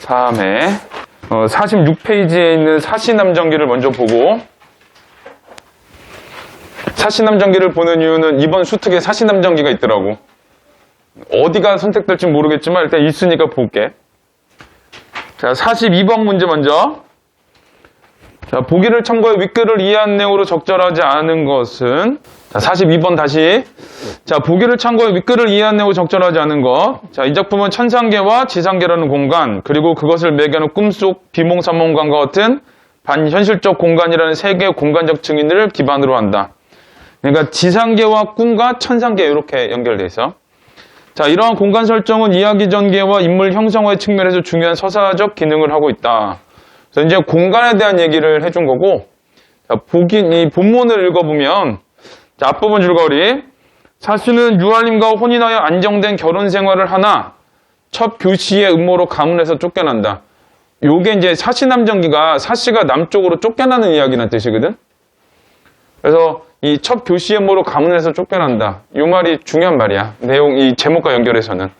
3회 46페이지에 있는 사시남정기를 먼저 보고, 사시남정기를 보는 이유는 이번 수특에 사시남정기가 있더라고. 어디가 선택될지 모르겠지만 일단 있으니까 볼게. 자, 42번 문제 먼저. 자, 보기를 참고해 윗글을 이해한 내용으로 적절하지 않은 것은, 자, 42번 다시. 자, 보기를 참고해 윗글을 이해한 내용으로 적절하지 않은 것. 자, 이 작품은 천상계와 지상계라는 공간, 그리고 그것을 매개하는 꿈속 비몽사몽관과 같은 반현실적 공간이라는 세 개의 공간적 증인들을 기반으로 한다. 그러니까 지상계와 꿈과 천상계 이렇게 연결돼 있어. 자, 이러한 공간 설정은 이야기 전개와 인물 형성화의 측면에서 중요한 서사적 기능을 하고 있다. 그래서 이제 공간에 대한 얘기를 해준 거고, 자, 이 본문을 읽어보면, 자, 앞부분 줄거리. 사씨는 유아님과 혼인하여 안정된 결혼 생활을 하나 첫 교시의 음모로 가문에서 쫓겨난다. 요게 이제 사시남정기가 사씨가 남쪽으로 쫓겨나는 이야기란 뜻이거든. 그래서 이 첫 교시의 음모로 가문에서 쫓겨난다. 요 말이 중요한 말이야. 내용 이 제목과 연결해서는.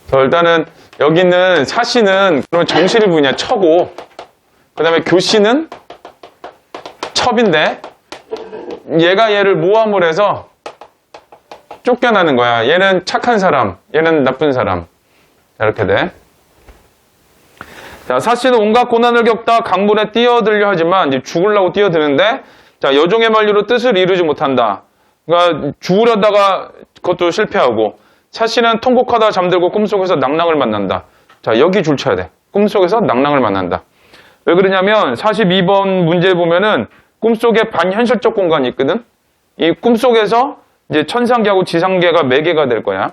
그래서 일단은 여기는 사씨는 그러면 정실의 분이야. 처고. 그다음에 교시는 첩인데 얘가 얘를 모함을 해서 쫓겨나는 거야. 얘는 착한 사람, 얘는 나쁜 사람. 이렇게 돼. 자, 사씨는 온갖 고난을 겪다 강물에 뛰어들려 하지만 이제 죽으려고 뛰어드는데, 자, 여종의 만류로 뜻을 이루지 못한다. 그러니까 죽으려다가 그것도 실패하고, 사씨는 통곡하다 잠들고 꿈속에서 낭랑을 만난다. 자, 여기 줄 쳐야 돼. 꿈속에서 낭랑을 만난다. 왜 그러냐면 42번 문제 보면은 꿈속에 반현실적 공간이 있거든. 이 꿈속에서 이제 천상계하고 지상계가 매개가 될 거야.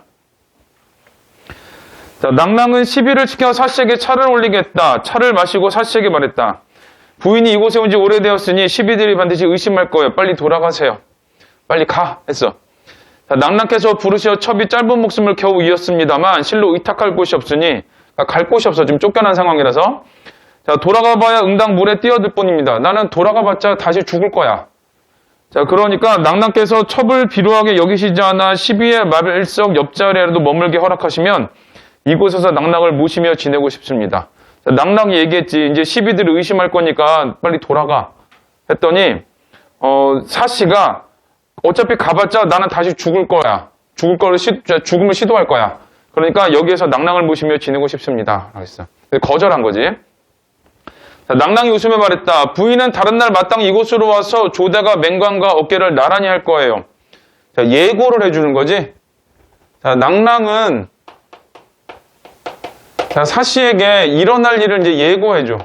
자, 낭랑은 시비를 시켜 사씨에게 차를 올리겠다. 차를 마시고 사씨에게 말했다. 부인이 이곳에 온 지 오래되었으니 시비들이 반드시 의심할 거예요. 빨리 돌아가세요. 빨리 가 했어. 자, 낭랑께서 부르시어 첩이 짧은 목숨을 겨우 이었습니다만 실로 의탁할 곳이 없으니, 갈 곳이 없어. 지금 쫓겨난 상황이라서. 자, 돌아가봐야 응당 물에 뛰어들 뿐입니다. 나는 돌아가봤자 다시 죽을 거야. 자, 그러니까 낭랑께서 첩을 비루하게 여기시지 않아 시비의 말일석 옆자리에라도 머물게 허락하시면 이곳에서 낭랑을 모시며 지내고 싶습니다. 자, 낭랑이 얘기했지. 이제 시비들을 의심할 거니까 빨리 돌아가. 했더니 사씨가 어차피 가봤자 나는 다시 죽을 거야. 죽음을 시도할 거야. 그러니까 여기에서 낭랑을 모시며 지내고 싶습니다. 했어. 거절한 거지. 자, 낭랑이 웃으며 말했다. 부인은 다른 날 마땅히 이곳으로 와서 조대가 맹관과 어깨를 나란히 할 거예요. 자, 예고를 해주는 거지. 자, 낭랑은 자, 사씨에게 일어날 일을 이제 예고해줘.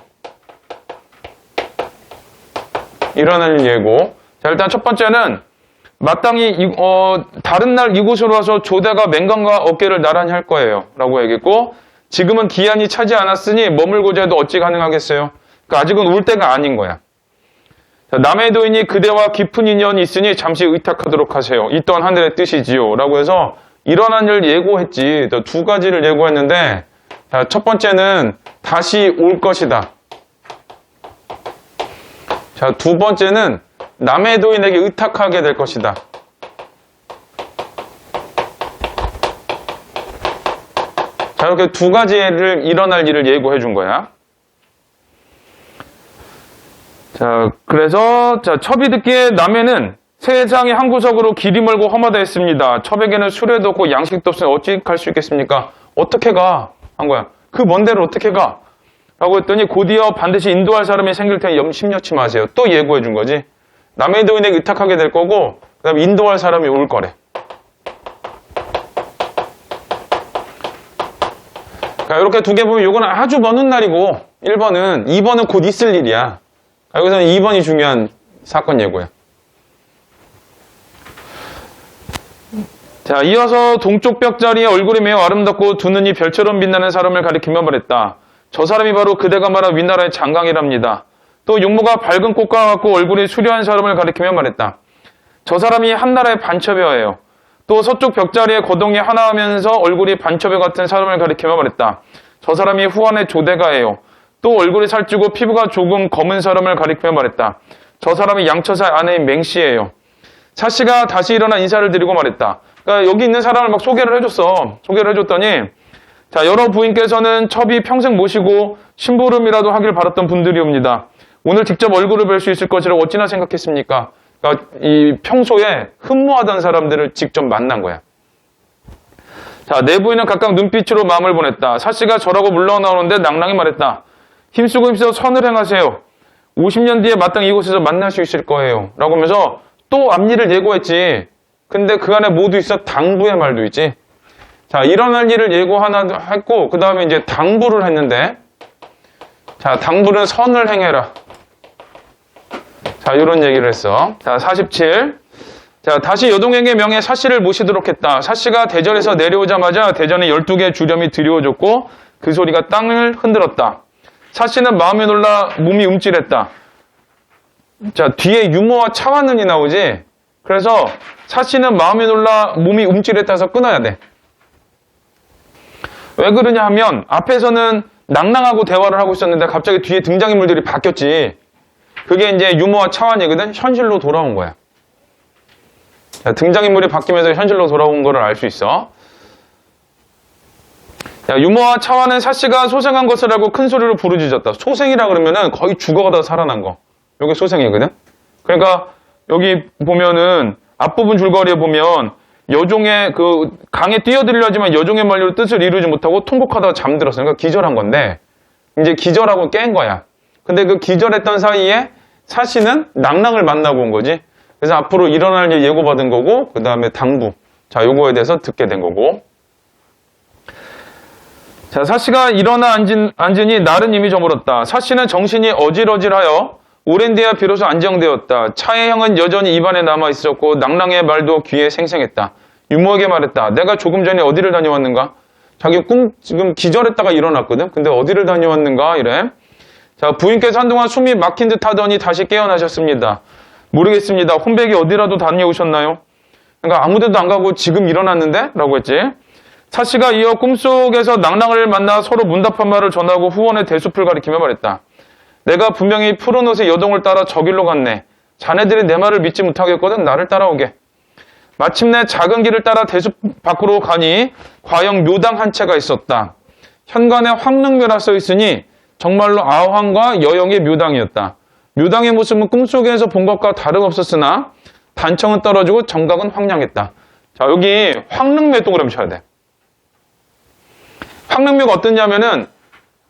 일어날 일 예고. 자, 일단 첫 번째는 마땅히 다른 날 이곳으로 와서 조대가 맹관과 어깨를 나란히 할 거예요. 라고 얘기했고, 지금은 기한이 차지 않았으니 머물고자 해도 어찌 가능하겠어요? 그러니까 아직은 올 때가 아닌 거야. 자, 남의 도인이 그대와 깊은 인연이 있으니 잠시 의탁하도록 하세요. 이 또한 하늘의 뜻이지요. 라고 해서 일어난 일 예고했지. 두 가지를 예고했는데, 자, 첫 번째는 다시 올 것이다. 자, 두 번째는 남의 도인에게 의탁하게 될 것이다. 자, 이렇게 두 가지를 일어날 일을 예고해 준 거야. 자, 그래서 자, 첩이 듣기에 남해는 세상의 한 구석으로 길이 멀고 험하다 했습니다. 첩에게는 수레도 없고 양식도 없으니 어찌 갈 수 있겠습니까? 어떻게 가? 한 거야. 그 먼 데를 어떻게 가? 라고 했더니 곧이어 반드시 인도할 사람이 생길 테니 심려치 마세요. 또 예고해 준 거지. 남의 도인에게 의탁하게 될 거고, 그 다음에 인도할 사람이 올 거래. 그러니까 이렇게 두 개 보면 이거는 아주 먼 훗날이고 1번은, 2번은 곧 있을 일이야. 여기서는 2번이 중요한 사건 예고야. 자, 이어서 동쪽 벽자리에 얼굴이 매우 아름답고 두 눈이 별처럼 빛나는 사람을 가리키며 말했다. 저 사람이 바로 그대가 말한 윗나라의 장강이랍니다. 또 용모가 밝은 꽃과 같고 얼굴이 수려한 사람을 가리키며 말했다. 저 사람이 한나라의 반첩여예요. 또 서쪽 벽자리에 거동이 하나하면서 얼굴이 반첩여 같은 사람을 가리키며 말했다. 저 사람이 후한의 조대가예요. 또 얼굴이 살찌고 피부가 조금 검은 사람을 가리키며 말했다. 저 사람이 양처사의 아내인 맹씨예요. 사씨가 다시 일어나 인사를 드리고 말했다. 그러니까 여기 있는 사람을 막 소개를 해줬어. 소개를 해줬더니 자, 여러 부인께서는 첩이 평생 모시고 심부름이라도 하길 바랐던 분들이옵니다. 오늘 직접 얼굴을 뵐 수 있을 것이라고 어찌나 생각했습니까? 그러니까 이 평소에 흠모하던 사람들을 직접 만난 거야. 자, 내 부인은 각각 눈빛으로 마음을 보냈다. 사씨가 저라고 물러나오는데 낭낭이 말했다. 힘쓰고 선을 행하세요. 50년 뒤에 마땅히 이곳에서 만날 수 있을 거예요. 라고 하면서 또 앞일을 예고했지. 근데 그 안에 모두 있어 당부의 말도 있지. 자, 일어날 일을 예고 하나 했고, 그 다음에 이제 당부를 했는데, 자, 당부는 선을 행해라. 자, 이런 얘기를 했어. 자, 47. 자, 다시 여동에게 명해 사씨를 모시도록 했다. 사씨가 대전에서 내려오자마자 대전에 12개의 주렴이 들여오졌고, 그 소리가 땅을 흔들었다. 사씨는 마음에 놀라 몸이 움찔했다. 자, 뒤에 유모와 차완은이 나오지? 그래서 사씨는 마음에 놀라 몸이 움찔했다 해서 끊어야 돼. 왜 그러냐 하면 앞에서는 낭낭하고 대화를 하고 있었는데 갑자기 뒤에 등장인물들이 바뀌었지. 그게 이제 유모와 차완이거든. 현실로 돌아온 거야. 자, 등장인물이 바뀌면서 현실로 돌아온 거를 알 수 있어. 자, 유모와 차완은 사씨가 소생한 것을 알고 큰 소리로 부르짖었다. 소생이라 그러면은 거의 죽어가다 살아난 거. 여기 소생이거든. 그러니까 여기 보면은 앞부분 줄거리에 보면 여종의 그 강에 뛰어들려지만 여종의 말로 뜻을 이루지 못하고 통곡하다가 잠들었어. 그러니까 기절한 건데 이제 기절하고 깬 거야. 근데 그 기절했던 사이에 사씨는 낭낭을 만나고 온 거지. 그래서 앞으로 일어날 일 예고받은 거고 그 다음에 당부. 자, 요거에 대해서 듣게 된 거고. 자, 사씨가 일어나 앉으니 날은 이미 저물었다. 사씨는 정신이 어질어질하여 오랜 뒤에 비로소 안정되었다. 차의 향은 여전히 입안에 남아있었고 낭낭의 말도 귀에 생생했다. 유모에게 말했다. 내가 조금 전에 어디를 다녀왔는가? 자기 지금 기절했다가 일어났거든. 근데 어디를 다녀왔는가? 이래. 자, 부인께서 한동안 숨이 막힌 듯 하더니 다시 깨어나셨습니다. 모르겠습니다. 혼백이 어디라도 다녀오셨나요? 그러니까 아무 데도 안 가고 지금 일어났는데? 라고 했지. 사씨가 이어 꿈속에서 낭낭을 만나 서로 문답한 말을 전하고 후원의 대숲을 가리키며 말했다. 내가 분명히 푸른 옷의 여동을 따라 저길로 갔네. 자네들이 내 말을 믿지 못하겠거든. 나를 따라오게. 마침내 작은 길을 따라 대숲 밖으로 가니 과영 묘당 한 채가 있었다. 현관에 황릉묘라 써 있으니 정말로 아황과 여영의 묘당이었다. 묘당의 모습은 꿈속에서 본 것과 다름없었으나 단청은 떨어지고 정각은 황량했다. 자, 여기 황릉묘 동그라미 쳐야 돼. 황릉묘가 어떠냐면은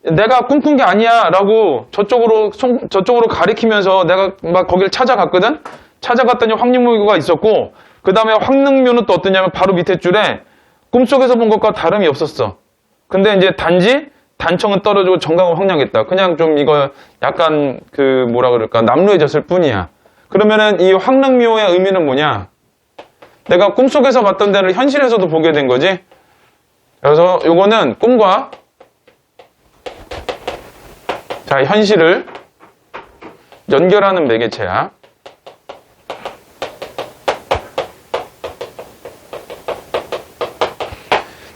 내가 꿈꾼 게 아니야 라고 저쪽으로 가리키면서 내가 막 거길 찾아갔거든. 찾아갔더니 황릉묘가 있었고 그 다음에 황릉묘는 또 어떠냐면 바로 밑에 줄에 꿈속에서 본 것과 다름이 없었어. 근데 이제 단지 단청은 떨어지고 정각은 황량했다. 그냥 좀 이거 약간 그 뭐라 그럴까 남루해졌을 뿐이야. 그러면은 이 황릉묘의 의미는 뭐냐? 내가 꿈속에서 봤던 데를 현실에서도 보게 된 거지. 그래서 요거는 꿈과 자, 현실을 연결하는 매개체야.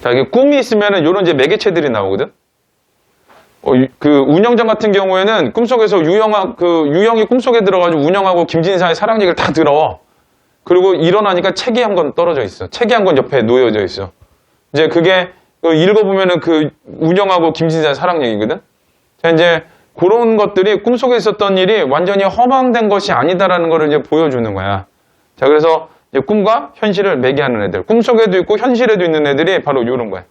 자, 이게 꿈이 있으면은 요런 이제 매개체들이 나오거든. 그 운영장 같은 경우에는 꿈속에서 유영이 꿈속에 들어가지고 운영하고 김진사의 사랑 얘기를 다 들어. 그리고 일어나니까 책이 한 권 떨어져 있어. 책이 한 권 옆에 놓여져 있어. 이제 그게 읽어보면은 그 운영하고 김진사의 사랑 얘기거든. 자, 이제 그런 것들이 꿈속에 있었던 일이 완전히 허망된 것이 아니다라는 것을 이제 보여주는 거야. 자, 그래서 이제 꿈과 현실을 매개하는 애들. 꿈속에도 있고 현실에도 있는 애들이 바로 이런 거야.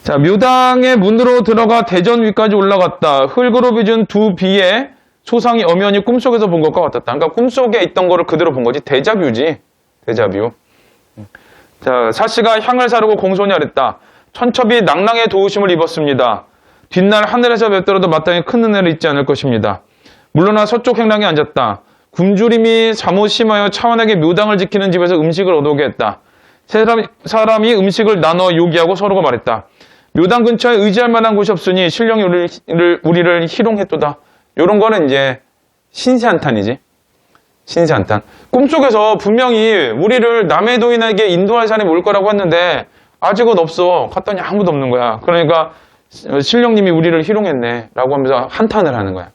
자, 묘당의 문으로 들어가 대전 위까지 올라갔다. 흙으로 빚은 두 비에 소상이 엄연히 꿈속에서 본 것과 같았다. 그러니까 꿈속에 있던 거를 그대로 본 거지. 데자뷰지. 데자뷰. 자, 사씨가 향을 사르고 공손히 아랬다. 천첩이 낭낭의 도우심을 입었습니다. 뒷날 하늘에서 뵙더라도 마땅히 큰 은혜를 잊지 않을 것입니다. 물러나 서쪽 행랑에 앉았다. 굶주림이 잠옷 심하여 차원에게 묘당을 지키는 집에서 음식을 얻어오게 했다. 사람이 음식을 나눠 요기하고 서로가 말했다. 묘당 근처에 의지할 만한 곳이 없으니 신령이 우리를 희롱했도다. 요런 거는 이제 신세한탄이지. 신세한탄. 꿈속에서 분명히 우리를 남의 도인에게 인도할 사람이 올 거라고 했는데 아직은 없어. 갔더니 아무도 없는 거야. 그러니까 신령님이 우리를 희롱했네 라고 하면서 한탄을 하는 거야.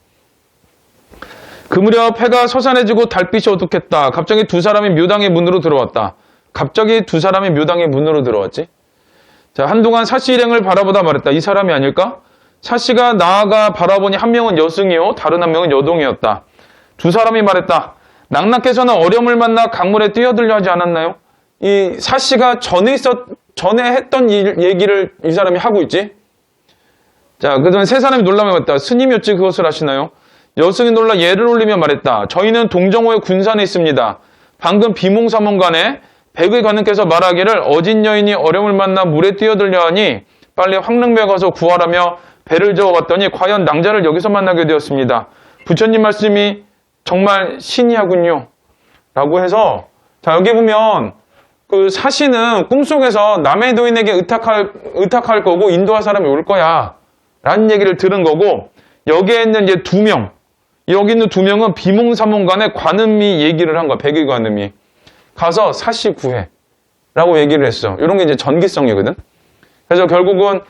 그 무렵 해가 서산해지고 달빛이 어둑했다. 갑자기 두 사람이 묘당의 문으로 들어왔다. 갑자기 두 사람이 묘당의 문으로 들어왔지. 자, 한동안 사씨 일행을 바라보다 말했다. 이 사람이 아닐까? 사씨가 나아가 바라보니 한 명은 여승이요 다른 한 명은 여동이었다. 두 사람이 말했다. 낙낙께서는 어려움을 만나 강물에 뛰어들려 하지 않았나요? 이 사씨가 전에 했던 얘기를 이 사람이 하고 있지. 자, 그다음에 세 사람이 놀라며 말했다. 스님이 어찌 그것을 아시나요? 여승이 놀라 예를 올리며 말했다. 저희는 동정호의 군산에 있습니다. 방금 비몽사몽간에 백의 관음께서 말하기를 어진 여인이 어려움을 만나 물에 뛰어들려 하니 빨리 황릉면에 가서 구하라며 배를 저어갔더니 과연 낭자를 여기서 만나게 되었습니다. 부처님 말씀이 정말 신이하군요. 라고 해서, 자, 여기 보면 그 사씨는 꿈속에서 남의 도인에게 의탁할 거고 인도할 사람이 올 거야. 라는 얘기를 들은 거고, 여기에 있는 이제 두 명, 여기 있는 두 명은 비몽사몽간에 관음이 얘기를 한 거야. 백의 관음이. 가서 사씨 구해. 라고 얘기를 했어. 이런 게 이제 전기성이거든. 그래서 결국은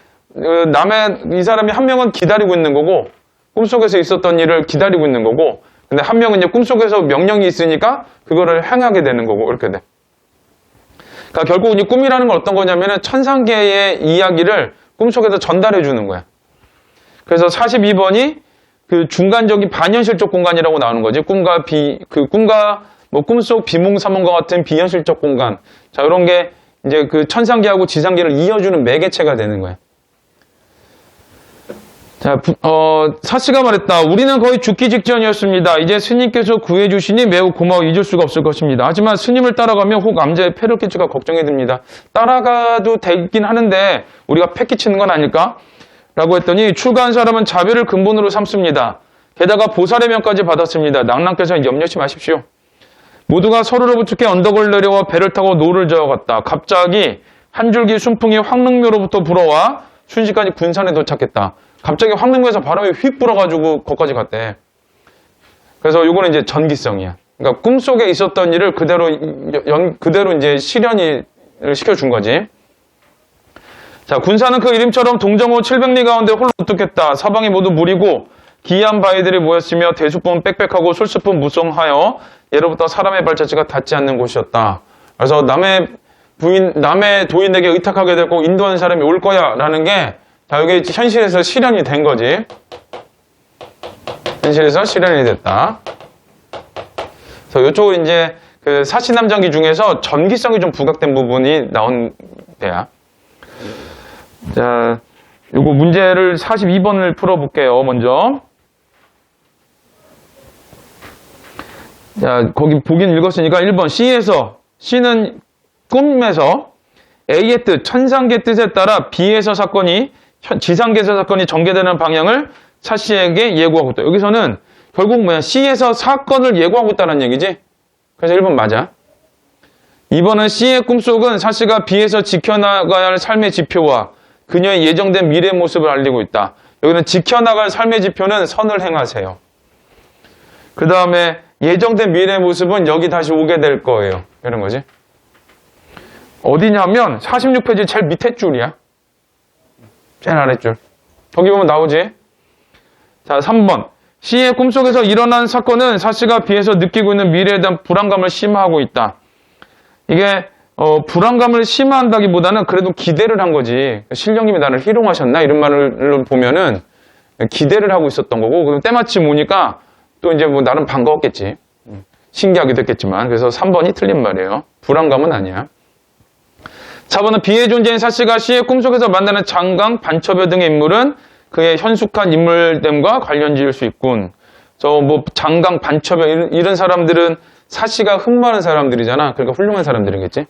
이 사람이 한 명은 기다리고 있는 거고, 꿈속에서 있었던 일을 기다리고 있는 거고, 근데 한 명은 이제 꿈속에서 명령이 있으니까 그거를 행하게 되는 거고, 이렇게 돼. 그러니까 결국은 이 꿈이라는 건 어떤 거냐면은 천상계의 이야기를 꿈속에서 전달해 주는 거야. 그래서 42번이 그 중간적인 반현실적 공간이라고 나오는 거지. 꿈과 뭐 꿈속 비몽사몽과 같은 비현실적 공간. 자, 이런 게 이제 그 천상계하고 지상계를 이어주는 매개체가 되는 거야. 자, 사씨가 말했다. 우리는 거의 죽기 직전이었습니다. 이제 스님께서 구해주시니 매우 고마워 잊을 수가 없을 것입니다. 하지만 스님을 따라가면 혹 암자에 폐를 끼칠까 걱정이 듭니다. 따라가도 되긴 하는데 우리가 폐 끼치는 건 아닐까? 라고 했더니 출가한 사람은 자비를 근본으로 삼습니다. 게다가 보살의 명까지 받았습니다. 낭랑께서 염려치 마십시오. 모두가 서로를 부축해 언덕을 내려와 배를 타고 노를 저어갔다. 갑자기 한 줄기 순풍이 황릉묘로부터 불어와 순식간에 군산에 도착했다. 갑자기 황릉교에서 바람이 휙 불어가지고 거기까지 갔대. 그래서 요거는 이제 전기성이야. 그러니까 꿈속에 있었던 일을 그대로 이제 실현을 시켜준 거지. 자, 군산은 그 이름처럼 동정호 700리 가운데 홀로 우뚝했다. 사방이 모두 물이고 기이한 바위들이 모였으며 대숲은 빽빽하고 솔숲은 무성하여 예로부터 사람의 발자취가 닿지 않는 곳이었다. 그래서 남의 도인에게 의탁하게 되고 인도하는 사람이 올 거야 라는 게 자, 여기 현실에서 실현이 된 거지. 현실에서 실현이 됐다. 그래서 이쪽은 이제 그 사신남장기 중에서 전기성이 좀 부각된 부분이 나온 데야. 자, 요거 문제를 42번을 풀어볼게요, 먼저. 자, 거기 보긴 읽었으니까 1번. C는 꿈에서 A의 뜻, 천상계 뜻에 따라 B에서 사건이 지상계에서 사건이 전개되는 방향을 사씨에게 예고하고 있다. 여기서는 결국 뭐야? C에서 사건을 예고하고 있다는 얘기지? 그래서 1번 맞아. 2번은 C의 꿈속은 사씨가 B에서 지켜나가야 할 삶의 지표와 그녀의 예정된 미래 모습을 알리고 있다. 여기는 지켜나갈 삶의 지표는 선을 행하세요. 그 다음에 예정된 미래 모습은 여기 다시 오게 될 거예요. 이런 거지. 어디냐면 46페이지 제일 밑에 줄이야. 제일 아랫줄. 거기 보면 나오지? 자, 3번. C의 꿈속에서 일어난 사건은 사씨가 B에서 느끼고 있는 미래에 대한 불안감을 심화하고 있다. 이게 불안감을 심화한다기보다는 그래도 기대를 한 거지. 신령님이 나를 희롱하셨나? 이런 말을 보면은 기대를 하고 있었던 거고, 그럼 때마침 오니까 또 이제 뭐 나름 반가웠겠지. 신기하기도 했겠지만. 그래서 3번이 틀린 말이에요. 불안감은 아니야. 4번은 B의 존재인 사씨가 C의 꿈속에서 만나는 장강, 반처녀 등의 인물은 그의 현숙한 인물됨과 관련 지을 수 있군. 장강, 반처녀 이런 사람들은 사씨가 흠모하는 사람들이잖아. 그러니까 훌륭한 사람들이겠지.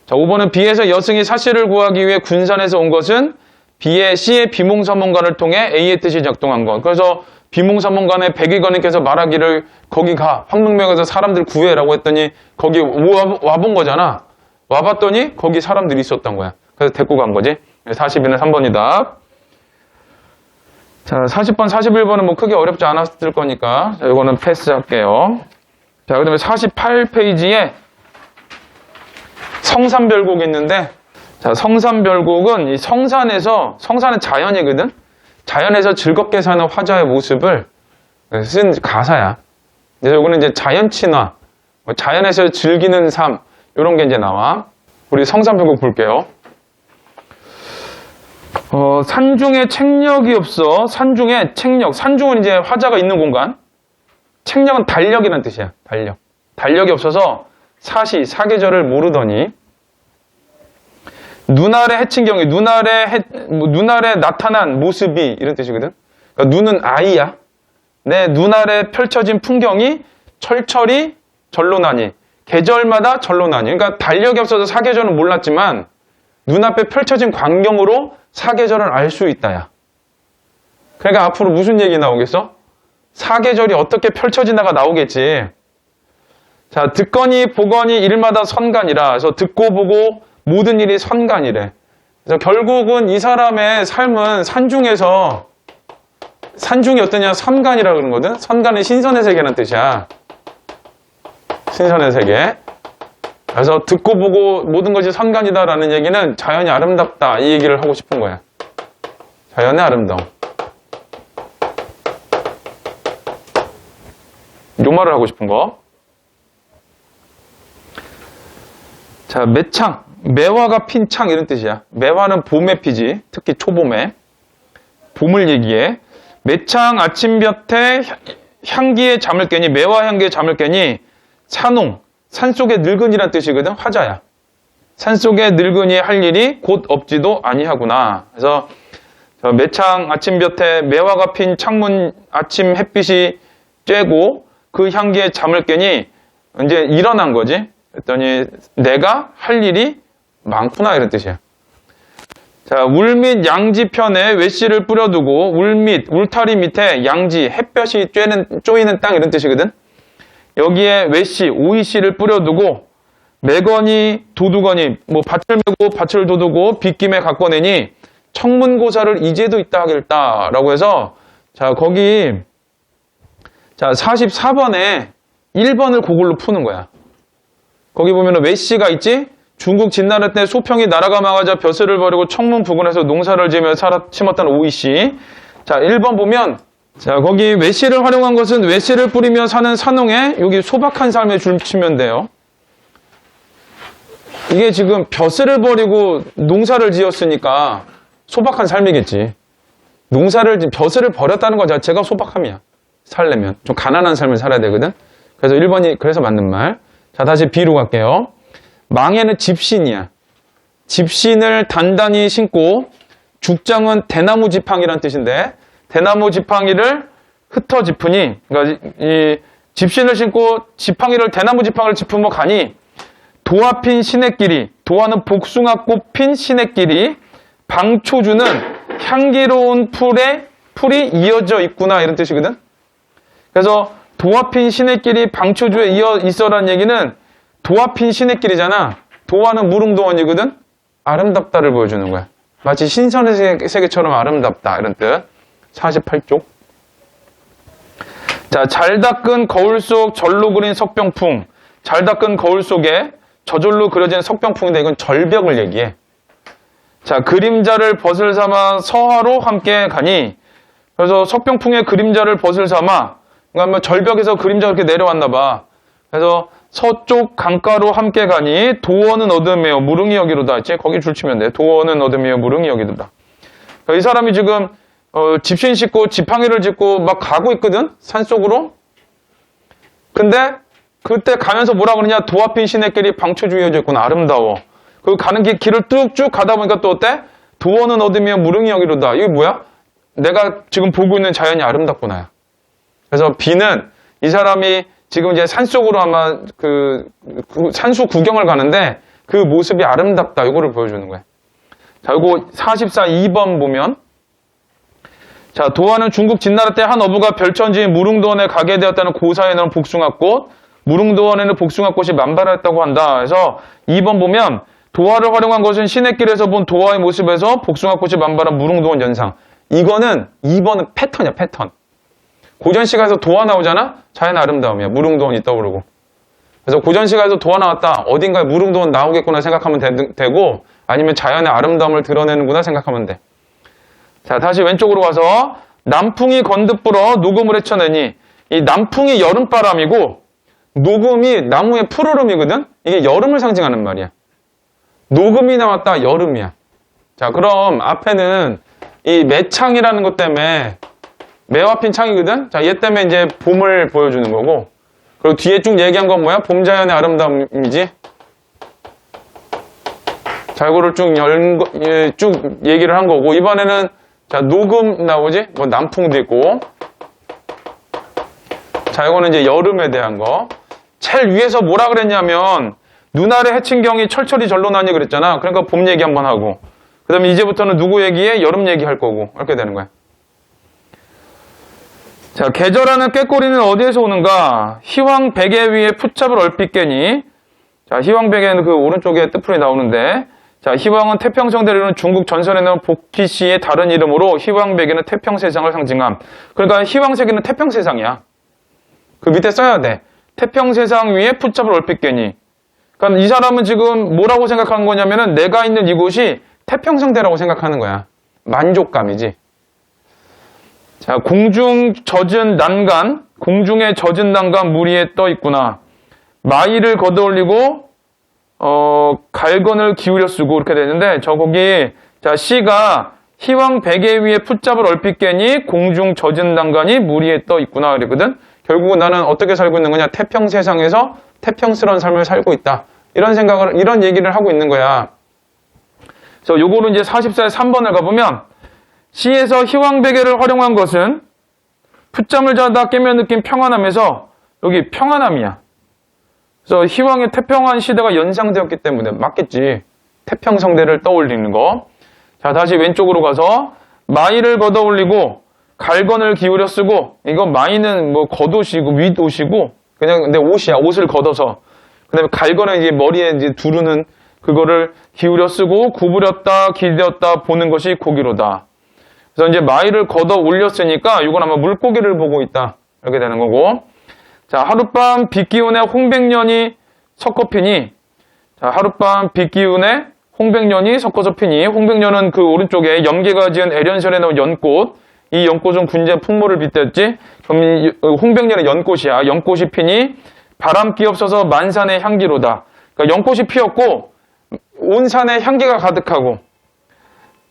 자, 5번은 B에서 여승이 사씨를 구하기 위해 군산에서 온 것은 C의 비몽사몽간을 통해 A의 뜻이 작동한 것. 그래서 비몽사몽간에 백의관님께서 말하기를 거기 가, 황릉명에서 사람들 구해라고 했더니 거기 와본 거잖아. 와봤더니 거기 사람들이 있었던 거야. 그래서 데리고 간 거지. 42는 3번이다. 자, 40번, 41번은 뭐 크게 어렵지 않았을 거니까 자, 이거는 패스할게요. 자, 그 다음에 48페이지에 성산별곡이 있는데, 자, 성산별곡은 이 성산은 자연이거든? 자연에서 즐겁게 사는 화자의 모습을 쓴 가사야. 그래서 이거는 이제 자연 친화, 자연에서 즐기는 삶, 이런 게 이제 나와. 우리 성산별곡 볼게요. 산중에 책력이 없어. 산중에 책력. 산중은 이제 화자가 있는 공간. 책력은 달력이라는 뜻이야. 달력. 달력이 없어서 사계절을 모르더니 눈 아래 해친 경우, 눈 아래 나타난 모습이 이런 뜻이거든. 그러니까 눈은 아이야. 내 눈 아래 펼쳐진 풍경이 철철이 절로 나니, 계절마다 절로 나니. 그러니까 달력이 없어서 사계절은 몰랐지만 눈앞에 펼쳐진 광경으로 사계절을 알 수 있다야. 그러니까 앞으로 무슨 얘기 나오겠어? 사계절이 어떻게 펼쳐지나가 나오겠지. 자, 듣거니 보거니 일마다 선간이라. 그래서 듣고 보고 모든 일이 선간이래. 그래서 결국은 이 사람의 삶은 산중이 어떠냐? 선간이라 그러는 거든. 선간은 신선의 세계라는 뜻이야. 신선의 세계. 그래서 듣고 보고 모든 것이 선간이다라는 얘기는 자연이 아름답다 이 얘기를 하고 싶은 거야. 자연의 아름다움. 요 말을 하고 싶은 거. 자, 매창. 매화가 핀 창 이런 뜻이야. 매화는 봄에 피지. 특히 초봄에. 봄을 얘기해. 매창 아침볕에 향기에 잠을 깨니, 매화 향기에 잠을 깨니 산홍. 산속의 늙은이란 뜻이거든. 화자야. 산속의 늙은이의 할 일이 곧 없지도 아니하구나. 그래서 매창 아침볕에 매화가 핀 창문 아침 햇빛이 쬐고 그 향기에 잠을 깨니 이제 일어난 거지. 그랬더니 내가 할 일이 많구나 이런 뜻이야. 자, 울 및 양지 편에 외씨를 뿌려두고 울타리 밑에 양지 햇볕이 쪼이는 땅 이런 뜻이거든. 여기에 외씨 오이씨를 뿌려두고 매거니 도두거니 밭을 메고 밭을 도두고 빗김에 가꿔내니 청문고사를 이제도 있다 하겠다라고 해서 자 거기 자 44번에 1번을 그걸로 푸는 거야. 거기 보면은 외씨가 있지? 중국 진나라 때 소평이 나라가 망하자 벼슬을 버리고 청문 부근에서 농사를 지으며 심었던 오이씨. 자 1번 보면 자 거기 외씨를 활용한 것은 외씨를 뿌리며 사는 산홍에 여기 소박한 삶에 줄치면 돼요. 이게 지금 벼슬을 버리고 농사를 지었으니까 소박한 삶이겠지. 벼슬을 버렸다는 것 자체가 소박함이야. 살려면 좀 가난한 삶을 살아야 되거든. 그래서 1번이 그래서 맞는 말. 자 다시 B로 갈게요. 망에는 집신이야. 집신을 단단히 신고 죽장은 대나무 지팡이란 뜻인데 대나무 지팡이를 흩어 짚으니 그러니까 이 집신을 신고 대나무 지팡이를 짚으며 가니 도화 핀 시냇길이 도화는 복숭아꽃 핀 시냇길이 방초주는 향기로운 풀이 이어져 있구나 이런 뜻이거든. 그래서 도화 핀 시냇길이 방초주에 이어 있어라는 얘기는 도화 핀 시냇길이잖아. 도화는 무릉도원이거든. 아름답다를 보여주는 거야. 마치 신선의 세계처럼 아름답다 이런 뜻. 48쪽. 자, 잘 닦은 거울 속 절로 그린 석병풍. 잘 닦은 거울 속에 저절로 그려진 석병풍인데 이건 절벽을 얘기해. 자, 그림자를 벗을 삼아 서하로 함께 가니 그래서 석병풍의 그림자를 벗을 삼아 그러니까 절벽에서 그림자가 이렇게 내려왔나 봐. 그래서 서쪽 강가로 함께 가니 도원은 어둠이요 무릉이 여기로다. 이제 거기 줄치면 돼. 도원은 어둠이요 무릉이 여기로다. 그러니까 이 사람이 지금 집신 싣고 지팡이를 짚고 막 가고 있거든. 산속으로. 근데 그때 가면서 뭐라 그러냐. 도화핀 시냇길이 방초주 이어져 있구나. 아름다워. 그 가는 길을 뚝쭉 가다 보니까 또 어때? 도원은 어둠이요 무릉이 여기로다. 이게 뭐야? 내가 지금 보고 있는 자연이 아름답구나. 그래서 B는 이 사람이 지금 이제 산속으로 아마 그 산수 구경을 가는데 그 모습이 아름답다. 이거를 보여주는 거예요. 자, 이거 44, 2번 보면 자, 도화는 중국 진나라 때 한 어부가 별천지인 무릉도원에 가게 되었다는 고사에는 복숭아꽃, 무릉도원에는 복숭아꽃이 만발했다고 한다. 그래서 2번 보면 도화를 활용한 것은 시냇길에서 본 도화의 모습에서 복숭아꽃이 만발한 무릉도원 연상. 이거는 2번은 패턴이야, 패턴. 고전시가에서 도화 나오잖아? 자연 아름다움이야. 무릉도원이 떠오르고. 그래서 고전시가에서 도화 나왔다. 어딘가에 무릉도원 나오겠구나 생각하면 되고 아니면 자연의 아름다움을 드러내는구나 생각하면 돼. 자, 다시 왼쪽으로 가서 남풍이 건드불어 녹음을 헤쳐내니 이 남풍이 여름바람이고 녹음이 나무의 푸르름이거든? 이게 여름을 상징하는 말이야. 녹음이 나왔다. 여름이야. 자, 그럼 앞에는 이 매창이라는 것 때문에 매화핀 창이거든? 자, 얘 때문에 이제 봄을 보여주는 거고. 그리고 뒤에 쭉 얘기한 건 뭐야? 봄 자연의 아름다움이지? 자, 이거를 쭉 얘기를 한 거고. 이번에는, 자, 녹음 나오지? 뭐, 남풍도 있고. 자, 이거는 이제 여름에 대한 거. 제일 위에서 뭐라 그랬냐면, 눈 아래 해친경이 철철이 절로나니 그랬잖아. 그러니까 봄 얘기 한번 하고. 그 다음에 이제부터는 누구 얘기해? 여름 얘기 할 거고. 이렇게 되는 거야. 자, 계절하는 꾀꼬리는 어디에서 오는가? 희왕베개 위에 풋잡을 얼핏 깨니. 자, 희왕베개는 그 오른쪽에 뜻풀이 나오는데. 자, 희왕은 태평성대를 이루는 중국 전설에 나온 복희씨의 다른 이름으로 희왕베개는 태평세상을 상징함. 그러니까 희왕세계는 태평세상이야. 그 밑에 써야 돼. 태평세상 위에 풋잡을 얼핏 깨니. 그러니까 이 사람은 지금 뭐라고 생각하는 거냐면은 내가 있는 이곳이 태평성대라고 생각하는 거야. 만족감이지. 자, 공중에 젖은 난간 물 위에 떠 있구나. 마이를 걷어올리고 갈건을 기울여 쓰고 이렇게 되는데 거기 자 시가 희왕베개 위에 풋잡을 얼핏 깨니 공중 젖은 난간이 물 위에 떠 있구나 그랬거든. 결국은 나는 어떻게 살고 있는 거냐? 태평세상에서 태평스러운 삶을 살고 있다. 이런 얘기를 하고 있는 거야. 그래서 요거는 이제 44의 3번을 가보면 시에서 희왕베개를 활용한 것은 풋잠을 자다 깨며 느낀 평안함에서 여기 평안함이야. 그래서 희왕의 태평한 시대가 연상되었기 때문에 맞겠지. 태평성대를 떠올리는 거. 자, 다시 왼쪽으로 가서 마이를 걷어올리고 갈건을 기울여 쓰고 이거 마이는 뭐 겉옷이고 윗옷이고 그냥 근데 옷이야. 옷을 걷어서 그다음에 갈건은 이제 머리에 이제 두르는 그거를 기울여 쓰고 구부렸다 기대었다 보는 것이 고기로다. 그래서 이제 마이를 걷어 올렸으니까 이건 아마 물고기를 보고 있다. 이렇게 되는 거고. 자, 하룻밤 빗기운에 홍백년이 섞어 피니. 자, 하룻밤 빗기운에 홍백년이 섞어서 피니. 홍백년은 그 오른쪽에 염계가 지은 애련설에 나온 연꽃. 이 연꽃은 군제 풍모를 빗댔지. 그럼 이 홍백년은 연꽃이야. 연꽃이 피니 바람기 없어서 만산의 향기로다. 그러니까 연꽃이 피었고 온 산에 향기가 가득하고.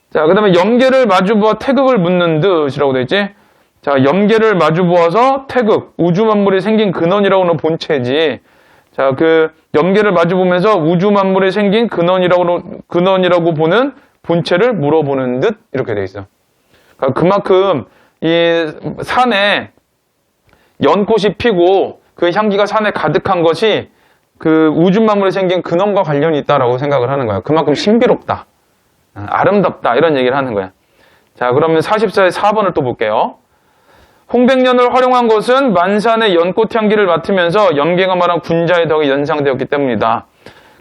자, 그 다음에 염계를 마주보아 태극을 묻는 듯이라고 되어 있지. 자, 염계를 마주보아서 태극, 우주만물이 생긴 근원이라고 하는 본체지. 자, 그 염계를 마주보면서 우주만물이 생긴 근원이라고 보는 본체를 물어보는 듯 이렇게 되어 있어. 그러니까 그만큼 이 산에 연꽃이 피고 그 향기가 산에 가득한 것이 그 우주만물이 생긴 근원과 관련이 있다라고 생각을 하는 거야. 그만큼 신비롭다. 아름답다. 이런 얘기를 하는 거야. 자, 그러면 44의 4번을 또 볼게요. 홍백년을 활용한 것은 만산의 연꽃 향기를 맡으면서 염계가 말한 군자의 덕이 연상되었기 때문이다.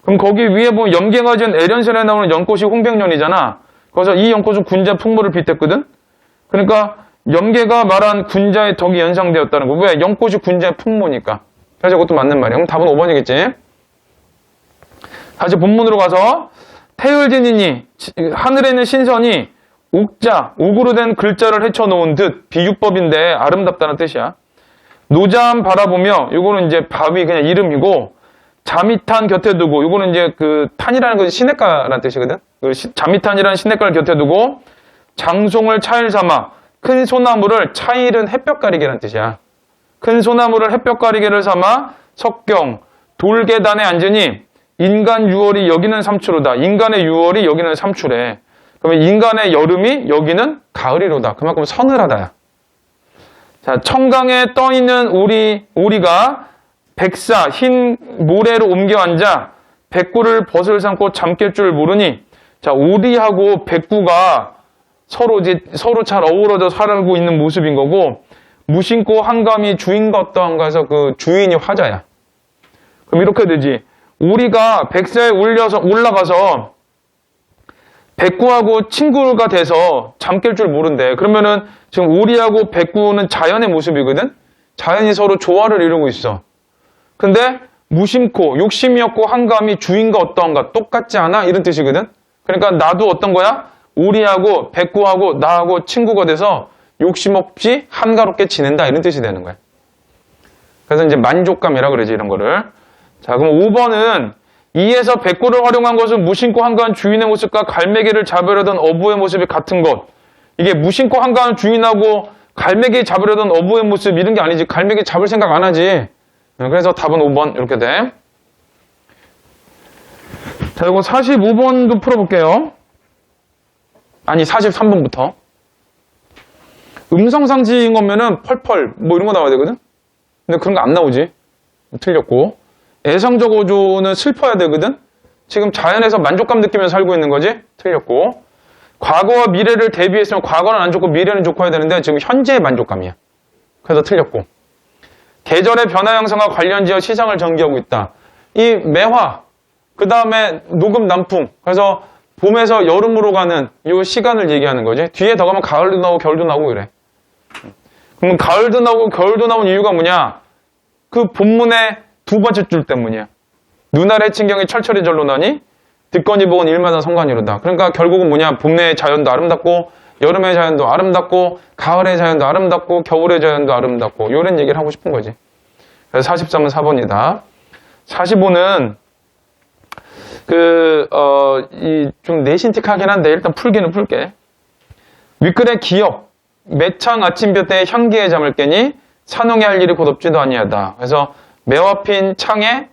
그럼 거기 위에 보면 염계가 지은 애련설에 나오는 연꽃이 홍백년이잖아. 그래서 이 연꽃은 군자 풍모를 빗댔거든. 그러니까 염계가 말한 군자의 덕이 연상되었다는 거. 왜? 연꽃이 군자의 풍모니까. 그래서 그것도 맞는 말이야. 그럼 답은 5번이겠지. 다시 본문으로 가서 태을진이니 하늘에 있는 신선이 옥으로 된 글자를 헤쳐놓은 듯 비유법인데 아름답다는 뜻이야. 노잠 바라보며 이거는 이제 바위 그냥 이름이고 자미탄 곁에 두고 이거는 이제 그 탄이라는 것이 시냇가라는 뜻이거든. 그 자미탄이라는 시냇가를 곁에 두고 장송을 차일 삼아 큰 소나무를 차일은 햇볕 가리개라는 뜻이야. 큰 소나무를 햇볕 가리개를 삼아 석경 돌계단에 앉으니 인간 6월이 여기는 삼추로다. 인간의 6월이 여기는 삼추래. 그러면 인간의 여름이 여기는 가을이로다. 그만큼 서늘하다야. 자, 청강에 떠 있는 오리가 백사 흰 모래로 옮겨 앉아 백구를 벗을 삼고 잠깰 줄 모르니. 자, 오리하고 백구가 서로 잘 어우러져 살고 있는 모습인 거고 무심코 한감이 주인과 어떠한가 해서 그 주인이 화자야. 그럼 이렇게 되지. 오리가 백사에 올라가서 백구하고 친구가 돼서 잠깰 줄 모른대. 그러면은 지금 오리하고 백구는 자연의 모습이거든? 자연이 서로 조화를 이루고 있어. 근데 무심코 욕심이 없고 한감이 주인과 어떠한가 똑같지 않아? 이런 뜻이거든? 그러니까 나도 어떤 거야? 오리하고 백구하고 나하고 친구가 돼서 욕심 없이 한가롭게 지낸다. 이런 뜻이 되는 거야. 그래서 이제 만족감이라 그러지, 이런 거를. 자, 그럼 5번은 2에서 백구를 활용한 것은 무심코 한가한 주인의 모습과 갈매기를 잡으려던 어부의 모습이 같은 것. 이게 무심코 한가한 주인하고 갈매기 잡으려던 어부의 모습 이런 게 아니지. 갈매기 잡을 생각 안 하지. 그래서 답은 5번 이렇게 돼. 자, 이거 45번도 풀어볼게요. 아니 43번부터. 음성상징인 거면은 펄펄 뭐 이런 거 나와야 되거든. 근데 그런 거 안 나오지. 틀렸고. 애성적 어조는 슬퍼야 되거든. 지금 자연에서 만족감 느끼면서 살고 있는 거지. 틀렸고. 과거와 미래를 대비했으면 과거는 안 좋고 미래는 좋고 해야 되는데 지금 현재의 만족감이야. 그래서 틀렸고. 계절의 변화 양상과 관련지어 시상을 전개하고 있다. 이 매화, 그 다음에 녹음 남풍. 그래서 봄에서 여름으로 가는 이 시간을 얘기하는 거지. 뒤에 더 가면 가을도 나오고 겨울도 나오고 그래. 그럼 가을도 나오고 겨울도 나온 이유가 뭐냐? 그 본문의 두 번째 줄 때문이야. 눈아래 친경이 철철이 절로나니 듣거니 보건 일마다 성관이로다. 그러니까 결국은 뭐냐? 봄의 자연도 아름답고 여름의 자연도 아름답고 가을의 자연도 아름답고 겨울의 자연도 아름답고 이런 얘기를 하고 싶은 거지. 그래서 43은 4번이다. 45는 좀 내신틱하긴 한데 일단 풀기는 풀게. 윗글의 기역 매창 아침볕 때에 향기에 잠을 깨니 산홍이 할 일이 곧 없지도 아니하다. 그래서 매화 핀 창에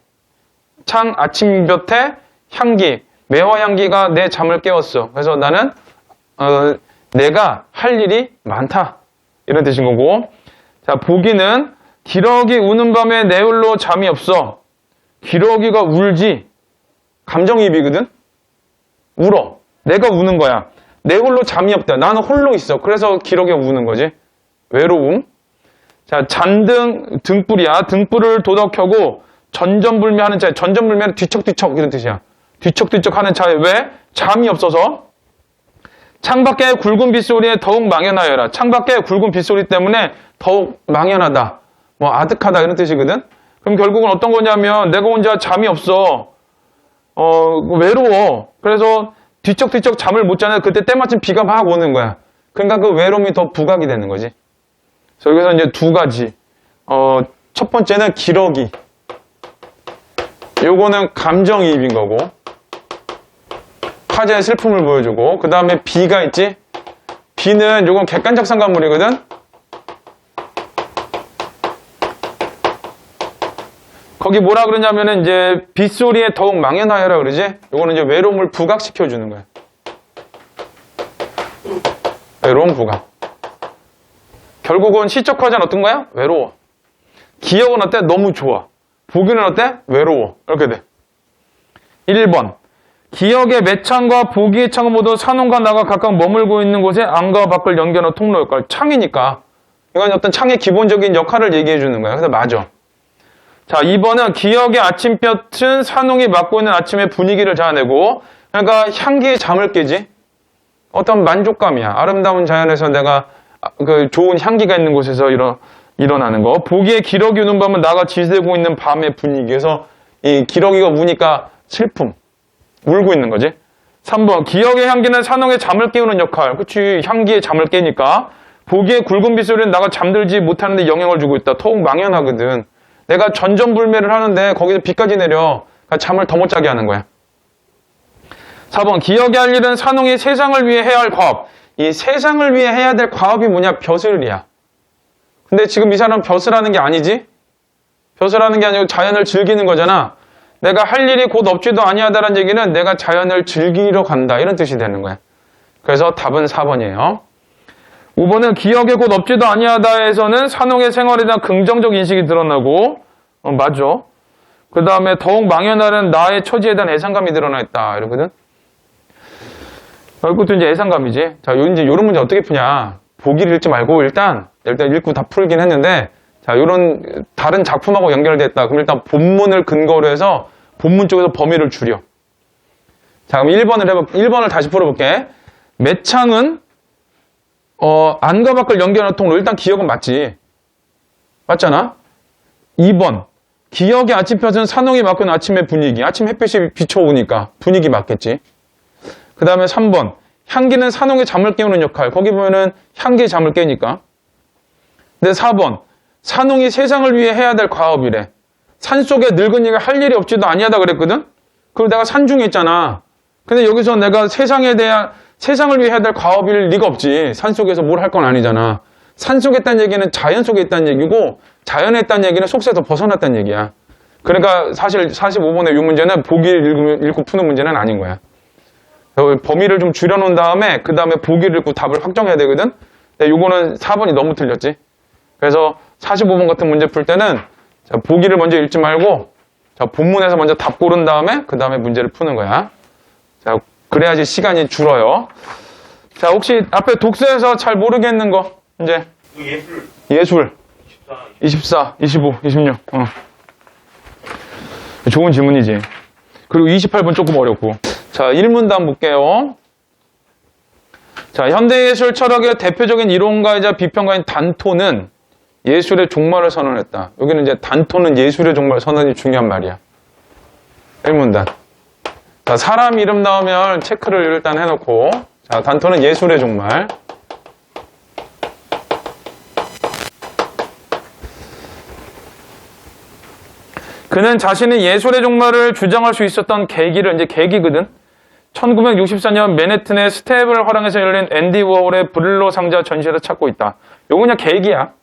창 아침볕에 향기 매화 향기가 내 잠을 깨웠어. 그래서 나는 내가 할 일이 많다. 이런 뜻인 거고. 자, 보기는 기러기 우는 밤에 내 홀로 잠이 없어. 기러기가 울지. 감정이입이거든? 울어. 내가 우는 거야. 내 홀로 잠이 없다. 나는 홀로 있어. 그래서 기러기가 우는 거지. 외로움. 자, 잔등, 등불이야. 등불을 도덕하고 전전불매하는 차에, 전전불매는 뒤척뒤척 이런 뜻이야. 뒤척뒤척 하는 차에 왜? 잠이 없어서. 창밖의 굵은 빗소리에 더욱 망연하여라. 창밖의 굵은 빗소리 때문에 더욱 망연하다. 뭐 아득하다 이런 뜻이거든. 그럼 결국은 어떤 거냐면 내가 혼자 잠이 없어. 외로워. 그래서 뒤척뒤척 잠을 못 자네. 그때 때마침 비가 막 오는 거야. 그러니까 그 외로움이 더 부각이 되는 거지. 그래서 여기서 이제 두 가지. 첫 번째는 기러기. 요거는 감정이입인 거고. 화제의 슬픔을 보여주고. 그 다음에 비가 있지? 비는 요건 객관적 상관물이거든? 거기 뭐라 그러냐면은 이제 빗소리에 더욱 망연하여라 그러지? 요거는 이제 외로움을 부각시켜주는 거야. 외로움 부각. 결국은 시적 화자는 어떤 거야? 외로워. 기억은 어때? 너무 좋아. 보기는 어때? 외로워. 이렇게 돼. 1번. 기억의 매창과 보기의 창은 모두 산원과 나가 각각 머물고 있는 곳에 안과 밖을 연결하는 통로일까? 창이니까. 이건 어떤 창의 기본적인 역할을 얘기해 주는 거야. 그래서 맞아. 자, 2번은 기억의 아침볕은 산홍이 맡고 있는 아침의 분위기를 자아내고, 그러니까 향기에 잠을 깨지. 어떤 만족감이야. 아름다운 자연에서 내가 그 좋은 향기가 있는 곳에서 일어나는 거. 보기에 기러기 우는 밤은 나가 지새고 있는 밤의 분위기에서 이 기러기가 우니까 슬픔. 울고 있는 거지. 3번. 기억의 향기는 산홍의 잠을 깨우는 역할. 그치. 향기에 잠을 깨니까. 보기에 굵은 빗소리는 나가 잠들지 못하는데 영향을 주고 있다. 더욱 망연하거든. 내가 전전불매를 하는데 거기서 비까지 내려. 그러니까 잠을 더 못 자게 하는 거야. 4번. 기억의 할 일은 산홍이 세상을 위해 해야 할 과업. 이 세상을 위해 해야 될 과업이 뭐냐? 벼슬이야. 근데 지금 이 사람은 벼슬하는 게 아니지? 벼슬하는 게 아니고 자연을 즐기는 거잖아. 내가 할 일이 곧 없지도 아니하다는 얘기는 내가 자연을 즐기러 간다. 이런 뜻이 되는 거야. 그래서 답은 4번이에요. 5번은 기억에 곧 없지도 아니하다에서는 산홍의 생활에 대한 긍정적 인식이 드러나고 맞아. 그 다음에 더욱 망연하는 나의 처지에 대한 애상감이 드러나 있다. 이러거든. 이것도 이제 애상감이지. 자, 이제 이런 문제 어떻게 푸냐. 보기를 읽지 말고 일단 읽고 다 풀긴 했는데 자, 요런 다른 작품하고 연결됐다. 그럼 일단 본문을 근거로 해서 본문 쪽에서 범위를 줄여. 자, 그럼 1번을 다시 풀어볼게. 매창은 안과 밖을 연결하는 통로. 일단 기억은 맞지. 맞잖아? 2번. 기억의 아침볕은 산홍이 맡고 있는 아침의 분위기. 아침 햇빛이 비춰오니까 분위기 맞겠지. 그 다음에 3번. 향기는 산홍의 잠을 깨우는 역할. 거기 보면은 향기의 잠을 깨니까. 근데 4번. 산홍이 세상을 위해 해야 될 과업이래. 산속에 늙은이가 할 일이 없지도 아니하다 그랬거든? 그리고 내가 산중에 있잖아. 근데 여기서 내가 세상을 위해 해야 될 과업일 리가 없지. 산속에서 뭘 할 건 아니잖아. 산속에 있다는 얘기는 자연 속에 있다는 얘기고, 자연에 있다는 얘기는 속세에서 벗어났다는 얘기야. 그러니까 사실 45번의 이 문제는 보기를 읽고 푸는 문제는 아닌 거야. 범위를 좀 줄여놓은 다음에 그 다음에 보기를 읽고 답을 확정해야 되거든. 근데 요거는 4번이 너무 틀렸지. 그래서 45번 같은 문제 풀 때는 자, 보기를 먼저 읽지 말고 자, 본문에서 먼저 답 고른 다음에 그 다음에 문제를 푸는 거야. 자, 그래야지 시간이 줄어요. 자, 혹시 앞에 독서에서 잘 모르겠는 거 이제 예술 24, 25, 26 좋은 질문이지. 그리고 28번 조금 어렵고. 자, 1문단 볼게요. 자, 현대예술 철학의 대표적인 이론가이자 비평가인 단토는 예술의 종말을 선언했다. 여기는 이제 단토는 예술의 종말 선언이 중요한 말이야. 1문단. 자, 사람 이름 나오면 체크를 일단 해놓고. 자, 단토는 예술의 종말. 그는 자신이 예술의 종말을 주장할 수 있었던 계기를 이제 계기거든. 1964년 맨해튼의 스테이블 화廊에서 열린 앤디 워홀의 브릴로 상자 전시회를 찾고 있다. 요거 그냥 계기야.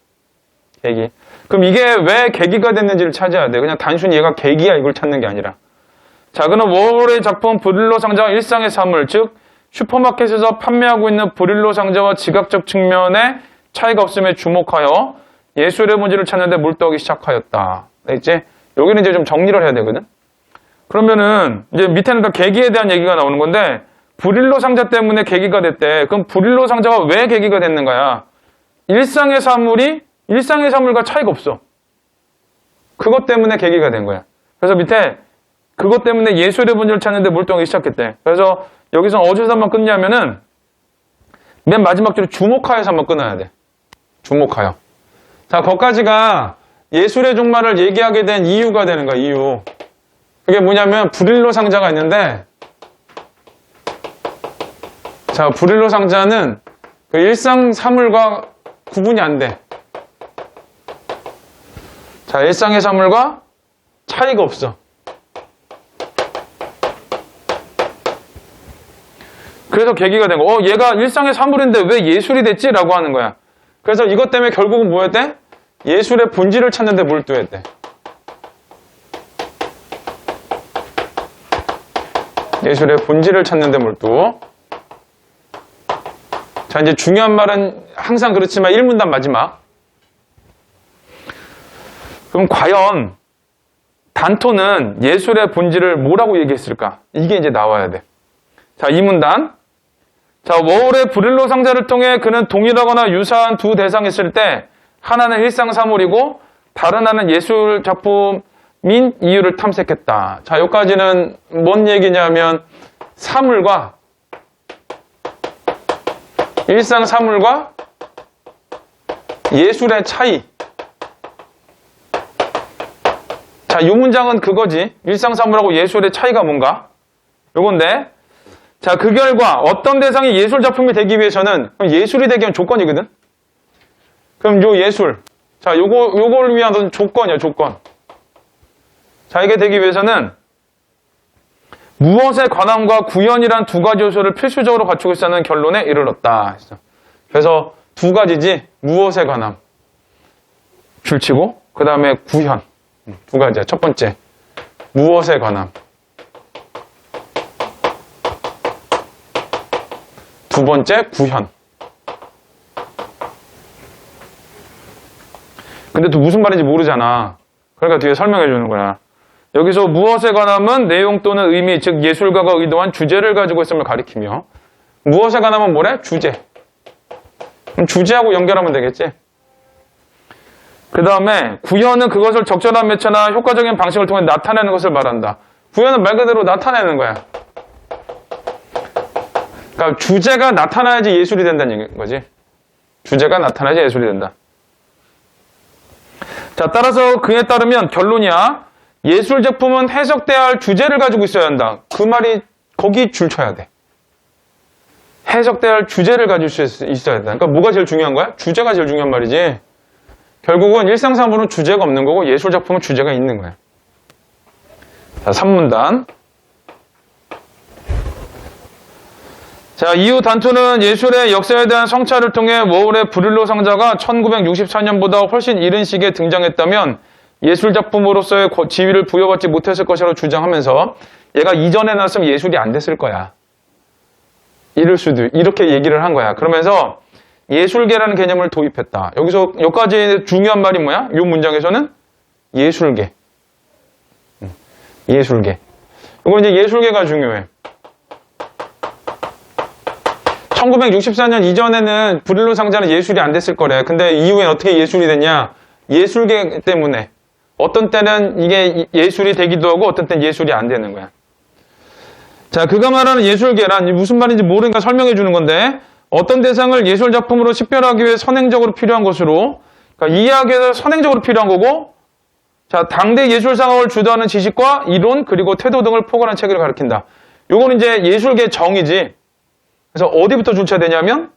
계기. 그럼 이게 왜 계기가 됐는지를 찾아야 돼. 그냥 단순히 얘가 계기야 이걸 찾는 게 아니라. 자, 그는 워홀의 작품 브릴로 상자와 일상의 사물, 즉 슈퍼마켓에서 판매하고 있는 브릴로 상자와 지각적 측면에 차이가 없음에 주목하여 예술의 본질을 찾는데 몰두하기 시작하였다. 알겠지? 여기는 이제 좀 정리를 해야 되거든. 그러면은 이제 밑에는 다 계기에 대한 얘기가 나오는 건데 브릴로 상자 때문에 계기가 됐대. 그럼 브릴로 상자가 왜 계기가 됐는가야? 일상의 사물과 차이가 없어. 그것 때문에 계기가 된 거야. 그래서 밑에 그것 때문에 예술의 본질을 찾는데 몰두하기 시작했대. 그래서 여기서 어디서 한번 끊냐면은 맨 마지막 줄에 주목하여서 한번 끊어야 돼. 주목하여. 자, 거기까지가 예술의 종말을 얘기하게 된 이유가 되는 거야, 이유. 그게 뭐냐면 브릴로 상자가 있는데 자, 브릴로 상자는 그 일상 사물과 구분이 안 돼. 자, 일상의 사물과 차이가 없어. 그래서 계기가 된 거. 얘가 일상의 사물인데 왜 예술이 됐지? 라고 하는 거야. 그래서 이것 때문에 결국은 뭐 했대? 예술의 본질을 찾는데 몰두했대. 예술의 본질을 찾는데 몰두. 자, 이제 중요한 말은 항상 그렇지만 1문단 마지막. 그럼 과연 단토는 예술의 본질을 뭐라고 얘기했을까? 이게 이제 나와야 돼. 자, 2문단. 자, 워홀의 브릴로 상자를 통해 그는 동일하거나 유사한 두 대상이 있을 때 하나는 일상사물이고 다른 하나는 예술 작품인 이유를 탐색했다. 자, 여기까지는 뭔 얘기냐면 사물과 일상사물과 예술의 차이. 자, 이 문장은 그거지. 일상사물하고 예술의 차이가 뭔가? 요건데 자, 그 결과 어떤 대상이 예술 작품이 되기 위해서는 예술이 되기 위한 조건이거든. 그럼 요 예술. 자, 요걸 위한 조건이야, 조건. 자, 이게 되기 위해서는 무엇의 관함과 구현이란 두 가지 요소를 필수적으로 갖추고 있다는 결론에 이르렀다. 그래서 두 가지지. 무엇의 관함. 줄치고 그 다음에 구현. 두 가지야. 첫 번째. 무엇의 관함. 두 번째, 구현. 근데 또 무슨 말인지 모르잖아. 그러니까 뒤에 설명해 주는 거야. 여기서 무엇에 관함은 내용 또는 의미, 즉 예술가가 의도한 주제를 가지고 있음을 가리키며 무엇에 관함은 뭐래? 주제. 그럼 주제하고 연결하면 되겠지? 그 다음에 구현은 그것을 적절한 매체나 효과적인 방식을 통해 나타내는 것을 말한다. 구현은 말 그대로 나타내는 거야. 그러니까 주제가 나타나야지 예술이 된다는 거지. 주제가 나타나야지 예술이 된다. 자, 따라서 그에 따르면 결론이야. 예술 제품은 해석돼야 할 주제를 가지고 있어야 한다. 그 말이 거기 줄 쳐야 돼. 해석돼야 할 주제를 가지고 있어야 된다. 그러니까 뭐가 제일 중요한 거야? 주제가 제일 중요한 말이지. 결국은 일상사물은 주제가 없는 거고 예술 작품은 주제가 있는 거야. 자, 3문단. 자, 이후 단토는 예술의 역사에 대한 성찰을 통해 워홀의 브릴로 상자가 1964년보다 훨씬 이른 시기에 등장했다면 예술작품으로서의 지위를 부여받지 못했을 것이라고 주장하면서 얘가 이전에 나왔으면 예술이 안 됐을 거야. 이렇게 얘기를 한 거야. 그러면서 예술계라는 개념을 도입했다. 여기까지 중요한 말이 뭐야? 이 문장에서는 예술계. 예술계. 이거 이제 예술계가 중요해. 1964년 이전에는 브릴로 상자는 예술이 안 됐을 거래. 근데 이후엔 어떻게 예술이 됐냐? 예술계 때문에. 어떤 때는 이게 예술이 되기도 하고 어떤 때는 예술이 안 되는 거야. 자, 그가 말하는 예술계란 무슨 말인지 모르니까 설명해 주는 건데 어떤 대상을 예술작품으로 식별하기 위해 선행적으로 필요한 것으로 그러니까 이해하기에 선행적으로 필요한 거고 자, 당대 예술 상황을 주도하는 지식과 이론 그리고 태도 등을 포괄한 체계를 가리킨다. 요건 이제 예술계 정의지. 그래서 어디부터 주체되냐면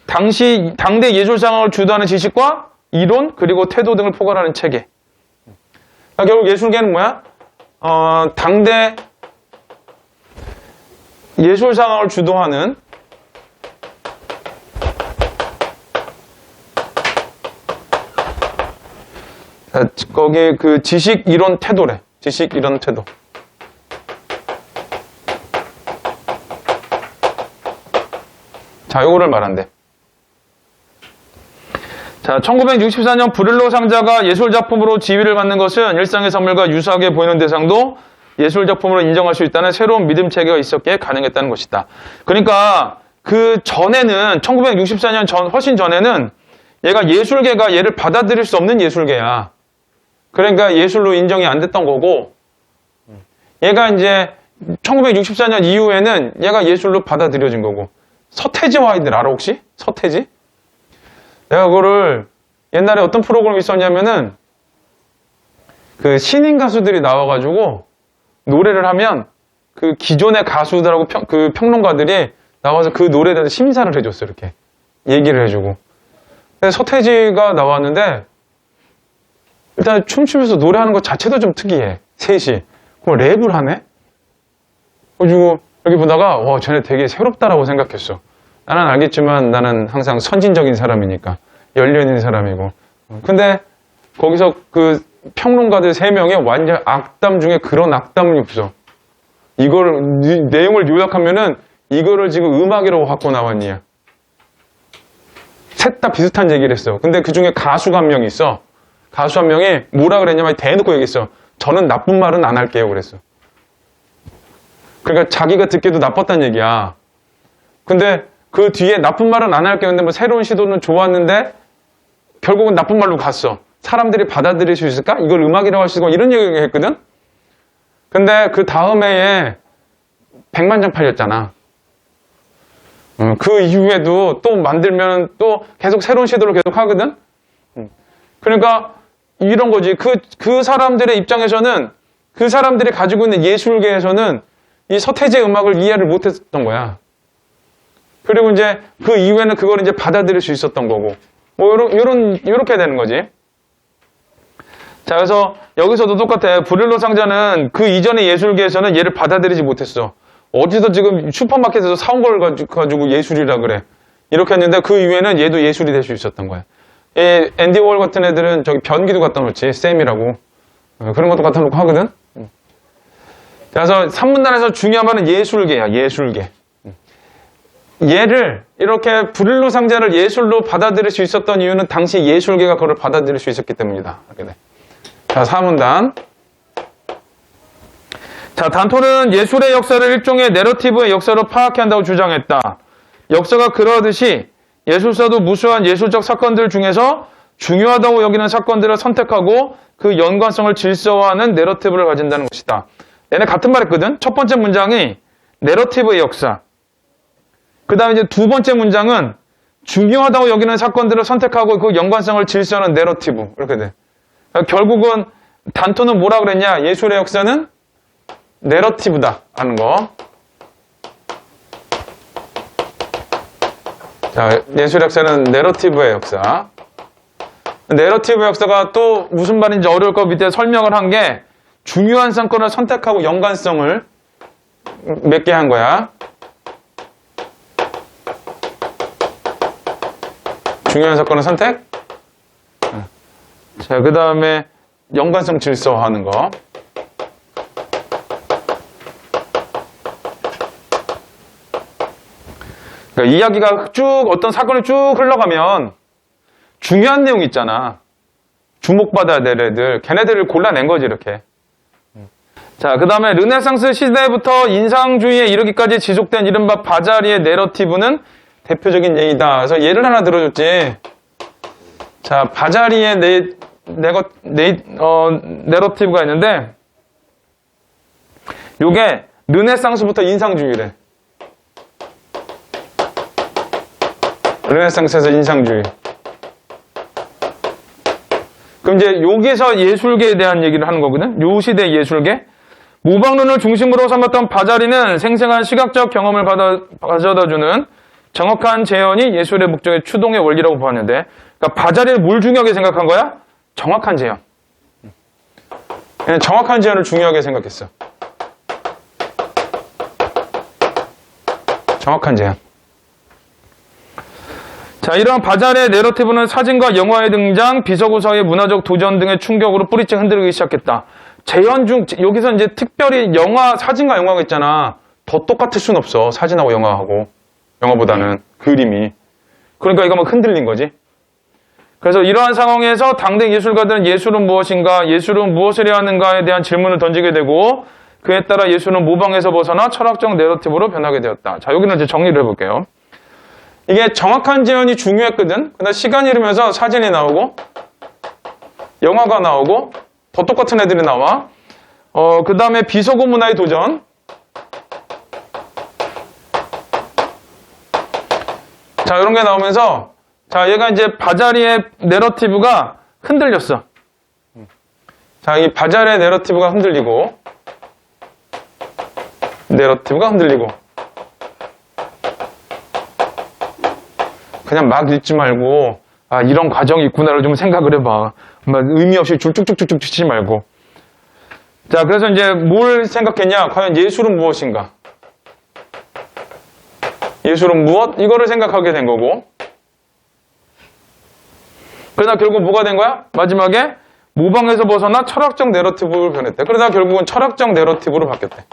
당대 예술 상황을 주도하는 지식과 이론 그리고 태도 등을 포괄하는 체계. 그러니까 결국 예술계는 뭐야? 당대 예술 상황을 주도하는 거기 그 지식 이론 태도래. 지식 이론 태도. 자, 요거를 말한대. 자, 1964년 브릴로 상자가 예술작품으로 지위를 받는 것은 일상의 선물과 유사하게 보이는 대상도 예술작품으로 인정할 수 있다는 새로운 믿음 체계가 있었기에 가능했다는 것이다. 그러니까 그 전에는 1964년 훨씬 전에는 얘가 예술계가 얘를 받아들일 수 없는 예술계야. 그러니까 예술로 인정이 안 됐던 거고 얘가 이제 1964년 이후에는 얘가 예술로 받아들여진 거고 서태지와 아이들 알아 혹시? 서태지? 내가 그거를 옛날에 어떤 프로그램이 있었냐면은 그 신인 가수들이 나와가지고 노래를 하면 그 기존의 가수들하고 그 평론가들이 나와서 그 노래에 대해서 심사를 해줬어. 이렇게 얘기를 해주고. 근데 서태지가 나왔는데 일단 춤추면서 노래하는 것 자체도 좀 특이해. 셋이. 그럼 랩을 하네? 그래가지고 여기 보다가 와 쟤네 되게 새롭다라고 생각했어. 나는 알겠지만 나는 항상 선진적인 사람이니까 열려있는 사람이고. 근데 거기서 그 평론가들 3명이 완전 악담 중에 그런 악담이 없어. 이거를 내용을 요약하면은 이거를 지금 음악이라고 갖고 나왔니? 셋 다 비슷한 얘기를 했어. 근데 그 중에 가수가 한 명이 있어. 가수 한 명이 뭐라 그랬냐면 대놓고 얘기했어. 저는 나쁜 말은 안 할게요. 그랬어. 그러니까 자기가 듣기도 나빴다는 얘기야. 근데 그 뒤에 나쁜 말은 안 할게요. 근데 뭐 새로운 시도는 좋았는데 결국은 나쁜 말로 갔어. 사람들이 받아들일 수 있을까? 이걸 음악이라고 할 수 있을까? 이런 얘기 했거든? 근데 그 다음 해에 100만 장 팔렸잖아. 그 이후에도 또 만들면 또 계속 새로운 시도를 계속 하거든? 그러니까 이런 거지. 그 사람들의 입장에서는 그 사람들이 가지고 있는 예술계에서는 이 서태지의 음악을 이해를 못했던 거야. 그리고 이제 그 이후에는 그걸 이제 받아들일 수 있었던 거고. 뭐 요렇게 되는 거지. 자, 그래서 여기서도 똑같아. 브릴로 상자는 그 이전의 예술계에서는 얘를 받아들이지 못했어. 어디서 지금 슈퍼마켓에서 사온 걸 가지고 예술이라 그래. 이렇게 했는데 그 이후에는 얘도 예술이 될 수 있었던 거야. 앤디 워홀 같은 애들은 저기 변기도 갖다 놓지. 쌤이라고. 그런 것도 갖다 놓고 하거든. 그래서 산문단에서 중요한 말은 예술계야. 예술계. 얘를 이렇게 브릴로 상자를 예술로 받아들일 수 있었던 이유는 당시 예술계가 그걸 받아들일 수 있었기 때문이다. 이렇게 돼. 자, 사문단. 자, 단토는 예술의 역사를 일종의 내러티브의 역사로 파악해야 한다고 주장했다. 역사가 그러하듯이 예술사도 무수한 예술적 사건들 중에서 중요하다고 여기는 사건들을 선택하고 그 연관성을 질서화하는 내러티브를 가진다는 것이다. 얘네 같은 말 했거든? 첫 번째 문장이 내러티브의 역사. 그 다음에 이제 두 번째 문장은 중요하다고 여기는 사건들을 선택하고 그 연관성을 질서하는 내러티브. 이렇게 돼. 그러니까 결국은 단토는 뭐라 그랬냐? 예술의 역사는 내러티브다 하는 거. 자, 예술의 역사는 내러티브의 역사. 내러티브 역사가 또 무슨 말인지 어려울 거 밑에 설명을 한 게 중요한 사건을 선택하고 연관성을 몇 개 한 거야. 중요한 사건은 선택. 자, 그 다음에 연관성 질서화하는 거. 그러니까 이야기가 쭉 어떤 사건이 쭉 흘러가면 중요한 내용 있잖아. 주목받아야 될 애들. 걔네들을 골라낸 거지 이렇게. 자, 그 다음에 르네상스 시대부터 인상주의에 이르기까지 지속된 이른바 바자리의 내러티브는 대표적인 예이다. 그래서 예를 하나 들어줬지. 자, 바자리의 내러티브가 있는데 요게 르네상스부터 인상주의래. 르네상스에서 인상주의. 그럼 이제 여기서 예술계에 대한 얘기를 하는 거거든. 요 시대 예술계. 모방론을 중심으로 삼았던 바자리는 생생한 시각적 경험을 가져다주는 정확한 재현이 예술의 목적의 추동의 원리라고 보았는데, 그러니까 바자리를 뭘 중요하게 생각한 거야? 정확한 재현. 그냥 정확한 재현을 중요하게 생각했어. 정확한 재현. 자, 이러한 바자리의 내러티브는 사진과 영화의 등장, 비서구서의 문화적 도전 등의 충격으로 뿌리째 흔들리기 시작했다. 재현 중, 여기서 이제 특별히 사진과 영화가 있잖아. 더 똑같을 순 없어. 사진하고 영화보다는 그림이. 그러니까 이거 막 흔들린 거지. 그래서 이러한 상황에서 당대 예술가들은 예술은 무엇인가, 예술은 무엇을 해야 하는가에 대한 질문을 던지게 되고, 그에 따라 예술은 모방에서 벗어나 철학적 내러티브로 변하게 되었다. 자, 여기는 이제 정리를 해볼게요. 이게 정확한 재현이 중요했거든. 근데 시간이 흐르면서 사진이 나오고, 영화가 나오고, 더 똑같은 애들이 나와. 그 다음에 비서구 문화의 도전. 자, 이런 게 나오면서, 자, 얘가 이제 바자리의 내러티브가 흔들렸어. 자, 이 바자리의 내러티브가 흔들리고, 그냥 막 읽지 말고, 아, 이런 과정이 있구나를 좀 생각을 해봐. 막 의미 없이 쭉쭉쭉쭉 치지 말고. 자, 그래서 이제 뭘 생각했냐? 과연 예술은 무엇인가? 예술은 무엇? 이거를 생각하게 된 거고. 그러다 결국 뭐가 된 거야? 마지막에 모방에서 벗어나 철학적 내러티브로 변했대. 그러다 결국은 철학적 내러티브로 바뀌었대.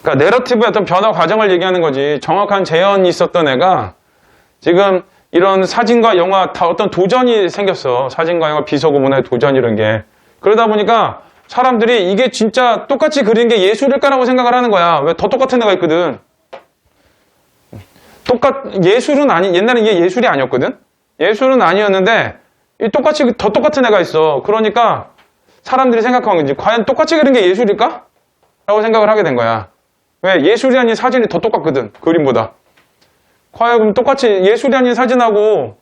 그러니까 내러티브의 어떤 변화 과정을 얘기하는 거지. 정확한 재현이 있었던 애가 지금 이런 사진과 영화 다 어떤 도전이 생겼어. 사진과 영화 비서구 문화의 도전 이런 게. 그러다 보니까 사람들이 이게 진짜 똑같이 그린 게 예술일까라고 생각을 하는 거야. 왜 더 똑같은 애가 있거든. 옛날에 이게 예술이 아니었거든. 예술은 아니었는데 똑같이 더 똑같은 애가 있어. 그러니까 사람들이 생각한 거지. 과연 똑같이 그린 게 예술일까? 라고 생각을 하게 된 거야. 왜? 예술이 아닌 사진이 더 똑같거든. 그림보다. 과연 그럼 똑같이 예술이 아닌 사진하고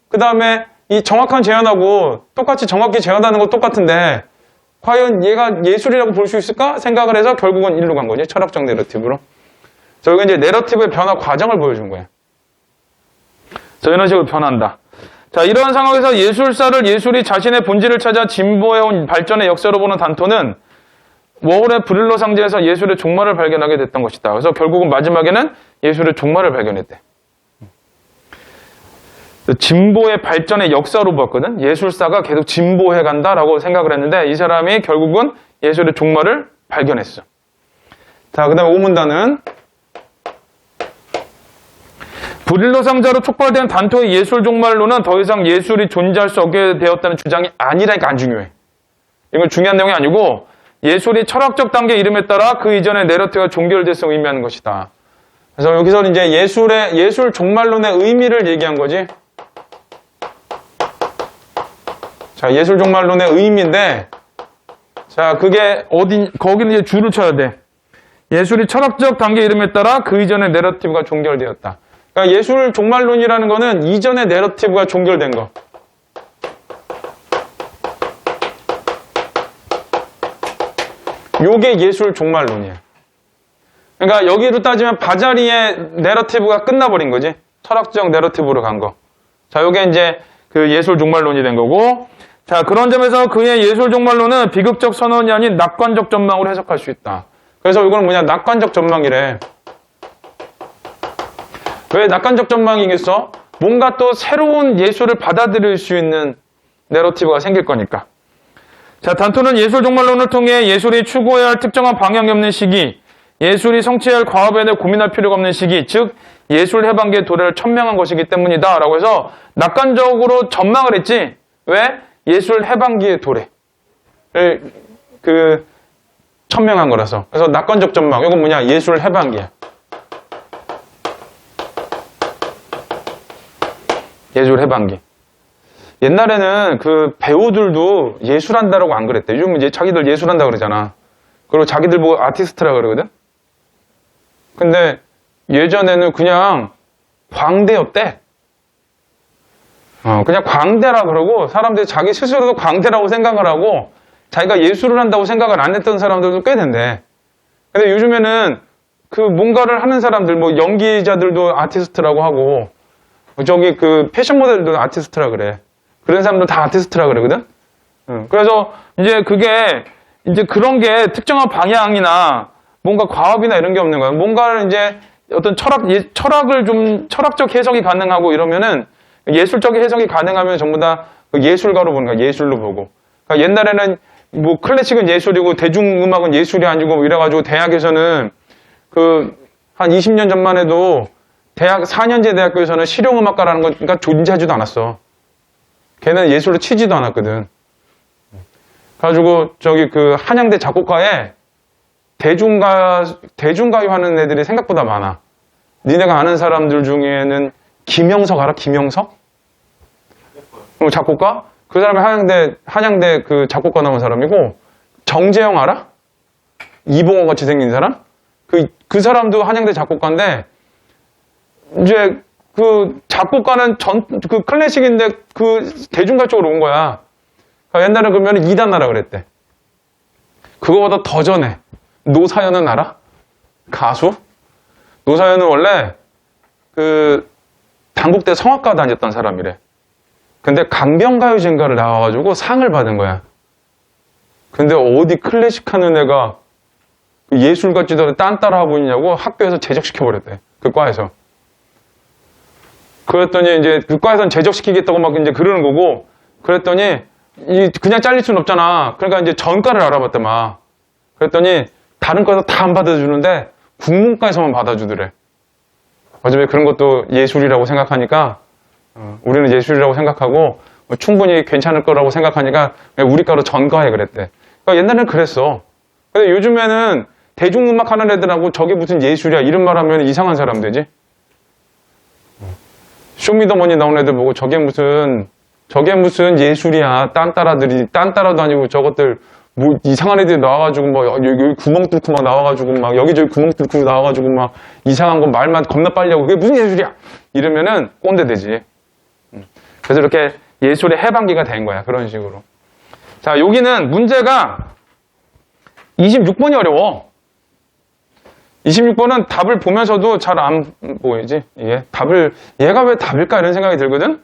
그 다음에 이 정확한 재현하고 똑같이 정확히 재현하는 거 똑같은데 과연 얘가 예술이라고 볼 수 있을까? 생각을 해서 결국은 일로 간 거지. 철학적 내러티브로. 자, 여기 이제 내러티브의 변화 과정을 보여준 거예요. 자, 이런 식으로 변한다. 자, 이러한 상황에서 예술이 자신의 본질을 찾아 진보해온 발전의 역사로 보는 단토는 워홀의 브릴로 상제에서 예술의 종말을 발견하게 됐던 것이다. 그래서 결국은 마지막에는 예술의 종말을 발견했대. 진보의 발전의 역사로 봤거든. 예술사가 계속 진보해간다라고 생각을 했는데 이 사람이 결국은 예술의 종말을 발견했어. 자, 그 다음에 오문단은 브릴로 상자로 촉발된 단토의 예술 종말론은 더 이상 예술이 존재할 수 없게 되었다는 주장이 아니라니까 안 중요해. 이건 중요한 내용이 아니고 예술이 철학적 단계 이름에 따라 그 이전의 내러티브가 종결됐음을 의미하는 것이다. 그래서 여기서 이제 예술 종말론의 의미를 얘기한 거지. 자, 예술 종말론의 의미인데, 자, 그게 거기는 이제 줄을 쳐야 돼. 예술이 철학적 단계 이름에 따라 그 이전의 내러티브가 종결되었다. 그러니까 예술 종말론이라는 거는 이전의 내러티브가 종결된 거. 요게 예술 종말론이에요. 그러니까 여기로 따지면 바자리의 내러티브가 끝나버린 거지. 철학적 내러티브로 간 거. 자, 요게 이제 그 예술 종말론이 된 거고. 자, 그런 점에서 그의 예술 종말론은 비극적 선언이 아닌 낙관적 전망으로 해석할 수 있다. 그래서 이거는 뭐냐, 낙관적 전망이래. 왜 낙관적 전망이겠어? 뭔가 또 새로운 예술을 받아들일 수 있는 내러티브가 생길 거니까. 자, 단토는 예술 종말론을 통해 예술이 추구해야 할 특정한 방향이 없는 시기, 예술이 성취해야 할 과업에 대해 고민할 필요가 없는 시기, 즉 예술 해방기의 도래를 천명한 것이기 때문이다 라고 해서 낙관적으로 전망을 했지. 왜? 예술 해방기의 도래를 천명한 거라서. 그래서 낙관적 전망, 이건 뭐냐? 예술 해방기야. 예술 해방기. 옛날에는 그 배우들도 예술한다라고 안 그랬대. 요즘 이제 자기들 예술한다 그러잖아. 그리고 자기들 보고 아티스트라 그러거든? 근데 예전에는 그냥 광대였대. 그냥 광대라 그러고 사람들이 자기 스스로도 광대라고 생각을 하고 자기가 예술을 한다고 생각을 안 했던 사람들도 꽤 된대. 근데 요즘에는 그 뭔가를 하는 사람들, 뭐 연기자들도 아티스트라고 하고 저기 그 패션 모델들도 아티스트라 그래. 그런 사람들 다 아티스트라 그러거든? 그래서 이제 그게 이제 그런 게 특정한 방향이나 뭔가 과업이나 이런 게 없는 거야. 뭔가를 이제 어떤 철학을 좀 철학적 해석이 가능하고 이러면은 예술적 해석이 가능하면 전부 다 예술가로 보는 거야. 예술로 보고. 그러니까 옛날에는 뭐 클래식은 예술이고 대중음악은 예술이 아니고 이래가지고 대학에서는 그 한 20년 전만 해도 대학 4년제 대학교에서는 실용음악가라는 건 존재하지도 않았어. 걔는 예술로 치지도 않았거든. 그래가지고 저기 그 한양대 작곡가에 대중가요 하는 애들이 생각보다 많아. 니네가 아는 사람들 중에는 김영석 알아? 김영석? 작곡가? 그 사람이 한양대 그 작곡가 나온 사람이고, 정재영 알아? 이봉호 같이 생긴 사람? 그 사람도 한양대 작곡가인데, 이제 그 작곡가는 그 클래식인데 그 대중가 쪽으로 온 거야. 그러니까 옛날에 그러면 이단나라 그랬대. 그거보다 더 전에 노사연은 알아? 가수? 노사연은 원래 그 단국대 성악가 다녔던 사람이래. 근데 강변가요제인가를 나와가지고 상을 받은 거야. 근데 어디 클래식 하는 애가 예술 같지도 않은 딴 따라하고 있냐고 학교에서 제적시켜버렸대. 그 과에서. 그랬더니 이제 그 과에서는 제적시키겠다고 막 이제 그러는 거고, 그랬더니 그냥 잘릴 수는 없잖아. 그러니까 이제 전과를 알아봤대 막. 그랬더니 다른 과에서 다 안 받아주는데 국문과에서만 받아주더래. 어차피 그런 것도 예술이라고 생각하니까 우리는 예술이라고 생각하고 충분히 괜찮을 거라고 생각하니까 우리 과로 전과해 그랬대. 그러니까 옛날에는 그랬어. 근데 요즘에는 대중음악 하는 애들하고 저게 무슨 예술이야 이런 말 하면 이상한 사람 되지. 쇼미더머니 나온 애들 보고 저게 무슨 예술이야. 딴 따라도 아니고 저것들 뭐 이상한 애들이 나와가지고 뭐 여기 구멍 뚫고 막 나와가지고 막 여기저기 구멍 뚫고 나와가지고 막 이상한 거 말만 겁나 빨리 하고 그게 무슨 예술이야 이러면은 꼰대 되지. 그래서 이렇게 예술의 해방기가 된 거야. 그런 식으로. 자, 여기는 문제가 26번이 어려워. 26번은 답을 보면서도 잘 안 보이지? 얘가 왜 답일까? 이런 생각이 들거든?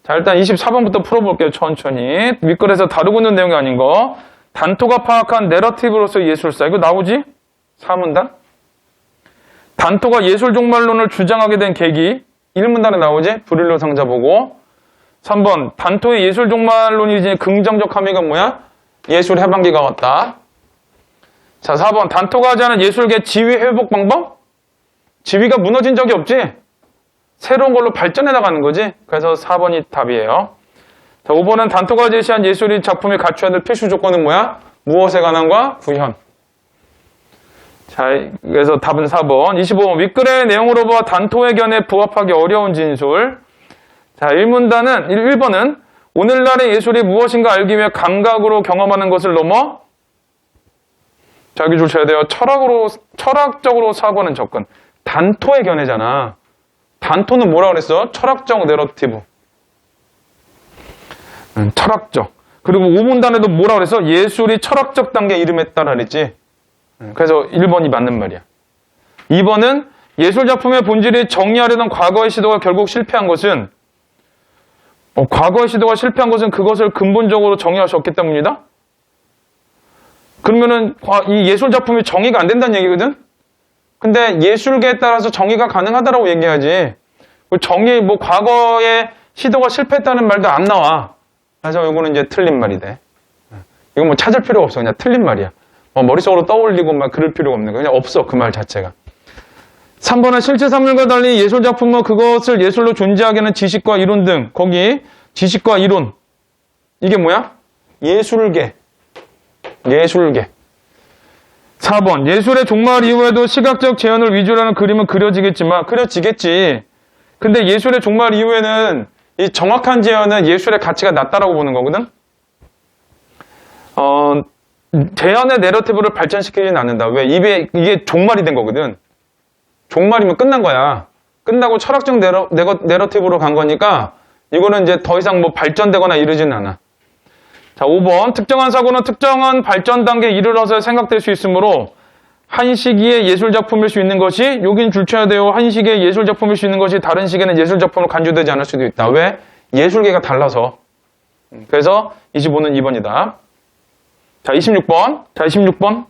자, 일단 24번부터 풀어볼게요. 천천히. 윗글에서 다루고 있는 내용이 아닌 거. 단토가 파악한 내러티브로서 예술사. 이거 나오지? 4문단. 단토가 예술 종말론을 주장하게 된 계기. 1문단에 나오지? 브릴로 상자 보고. 3번. 단토의 예술 종말론이 이제 긍정적 함의가 뭐야? 예술 해방기가 왔다. 자, 4번. 단토가 하지 않은 예술계 지위 회복 방법? 지위가 무너진 적이 없지? 새로운 걸로 발전해 나가는 거지? 그래서 4번이 답이에요. 자, 5번은 단토가 제시한 예술이 작품이 갖춰야 될 필수 조건은 뭐야? 무엇에 관한과 구현. 자, 그래서 답은 4번. 25번. 윗글의 내용으로 봐 단토의 견해에 부합하기 어려운 진술. 자, 1번은 오늘날의 예술이 무엇인가 알기 위해 감각으로 경험하는 것을 넘어 자, 여기 줄 쳐야 돼요. 철학적으로 사고하는 접근. 단토의 견해잖아. 단토는 뭐라 그랬어? 철학적 내러티브. 철학적. 그리고 5문단에도 뭐라 그랬어? 예술이 철학적 단계에 이름했다라 그랬지. 그래서 1번이 맞는 말이야. 2번은 예술 작품의 본질이 정리하려던 과거의 시도가 결국 실패한 것은 과거의 시도가 실패한 것은 그것을 근본적으로 정의할 수 없기 때문이다. 그러면은 이 예술 작품이 정의가 안 된다는 얘기거든? 근데 예술계에 따라서 정의가 가능하다라고 얘기하지. 정의, 뭐, 과거에 시도가 실패했다는 말도 안 나와. 그래서 이거는 이제 틀린 말이 돼. 이거 뭐 찾을 필요가 없어. 그냥 틀린 말이야. 뭐 머릿속으로 떠올리고 막 그럴 필요가 없는 거. 그냥 없어. 그 말 자체가. 3번은 실제 산물과 달리 예술작품은 그것을 예술로 존재하게 하는 지식과 이론 등. 거기 지식과 이론. 이게 뭐야? 예술계. 예술계. 4번. 예술의 종말 이후에도 시각적 재현을 위주로 하는 그림은 그려지겠지만, 그려지겠지. 근데 예술의 종말 이후에는 이 정확한 재현은 예술의 가치가 낮다라고 보는 거거든? 재현의 내러티브를 발전시키지는 않는다. 왜? 이게 종말이 된 거거든. 종말이면 끝난 거야. 끝나고 철학적 내러티브로 간 거니까 이거는 이제 더 이상 뭐 발전되거나 이러지는 않아. 자, 5번. 특정한 사고는 특정한 발전 단계에 이르러서 생각될 수 있으므로 한 시기의 예술작품일 수 있는 것이 여긴 줄쳐야 돼요. 한 시기의 예술작품일 수 있는 것이 다른 시기에는 예술작품으로 간주되지 않을 수도 있다. 왜? 예술계가 달라서. 그래서 25는 2번이다. 자, 26번. 자, 26번.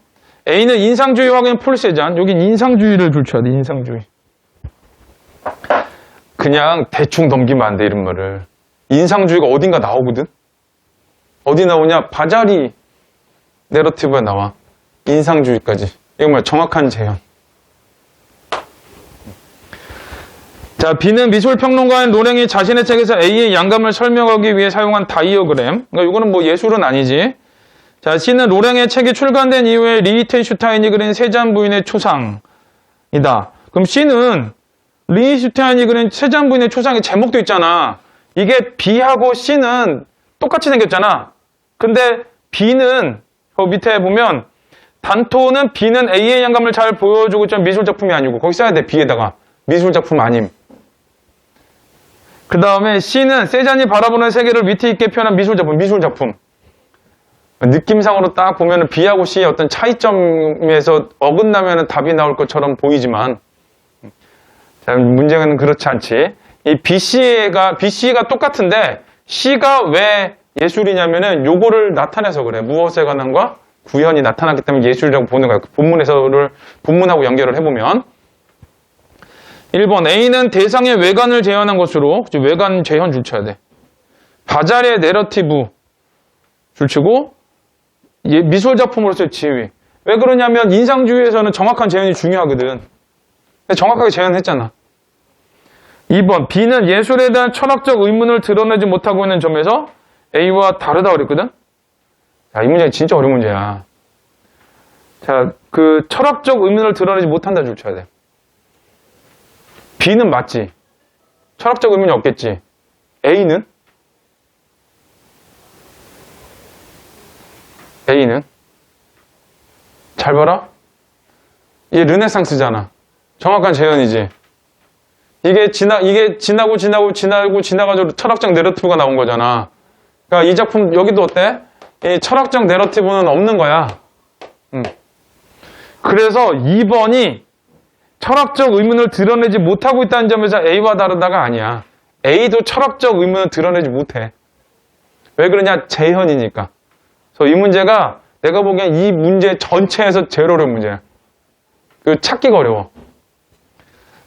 A는 인상주의 확인 풀세잔. 여긴 인상주의를 줄쳐야 돼. 인상주의. 그냥 대충 넘기면 안 돼, 이런 말을. 인상주의가 어딘가 나오거든? 어디 나오냐? 바자리 내러티브에 나와. 인상주의까지. 이거 뭐야? 정확한 재현. 자, B는 미술평론가인 노랭이 자신의 책에서 A의 양감을 설명하기 위해 사용한 다이어그램. 그러니까 이거는 뭐 예술은 아니지. 자, C는 로랭의 책이 출간된 이후에 리히텐슈타인이 그린 세잔 부인의 초상이다. 그럼 C는 리히텐슈타인이 그린 세잔 부인의 초상의 제목도 있잖아. 이게 B하고 C는 똑같이 생겼잖아. 근데 B는 밑에 보면 단토는 B는 A의 양감을 잘 보여주고 있지만 미술작품이 아니고 거기 써야 돼. B에다가 미술작품 아님. 그 다음에 C는 세잔이 바라보는 세계를 위트 있게 표현한 미술작품. 느낌상으로 딱 보면 B하고 C의 어떤 차이점에서 어긋나면 답이 나올 것처럼 보이지만 문제는 그렇지 않지. 이 BC가 똑같은데 C가 왜 예술이냐면은 요거를 나타내서 그래. 무엇에 관한과 구현이 나타났기 때문에 예술이라고 보는 거야. 본문하고 연결을 해보면 1번 A는 대상의 외관을 재현한 것으로 외관 재현 줄쳐야 돼. 바자리의 내러티브 줄치고 미술작품으로서의 지위. 왜 그러냐면 인상주의에서는 정확한 재현이 중요하거든. 정확하게 재현했잖아. 2번 B는 예술에 대한 철학적 의문을 드러내지 못하고 있는 점에서 A와 다르다고 그랬거든. 자, 이 문제 진짜 어려운 문제야. 자, 그 철학적 의문을 드러내지 못한다 줄쳐야 돼. B는 맞지. 철학적 의문이 없겠지. A는? 잘 봐라. 이게 르네상스잖아. 정확한 재현이지. 이게 지나가지고 철학적 내러티브가 나온 거잖아. 그러니까 이 작품 여기도 어때? 이 철학적 내러티브는 없는 거야. 그래서 2번이 철학적 의문을 드러내지 못하고 있다는 점에서 A와 다르다가 아니야. A도 철학적 의문을 드러내지 못해. 왜 그러냐? 재현이니까. 그래서 이 문제가 내가 보기엔 이 문제 전체에서 제일 어려운 문제야. 찾기가 어려워.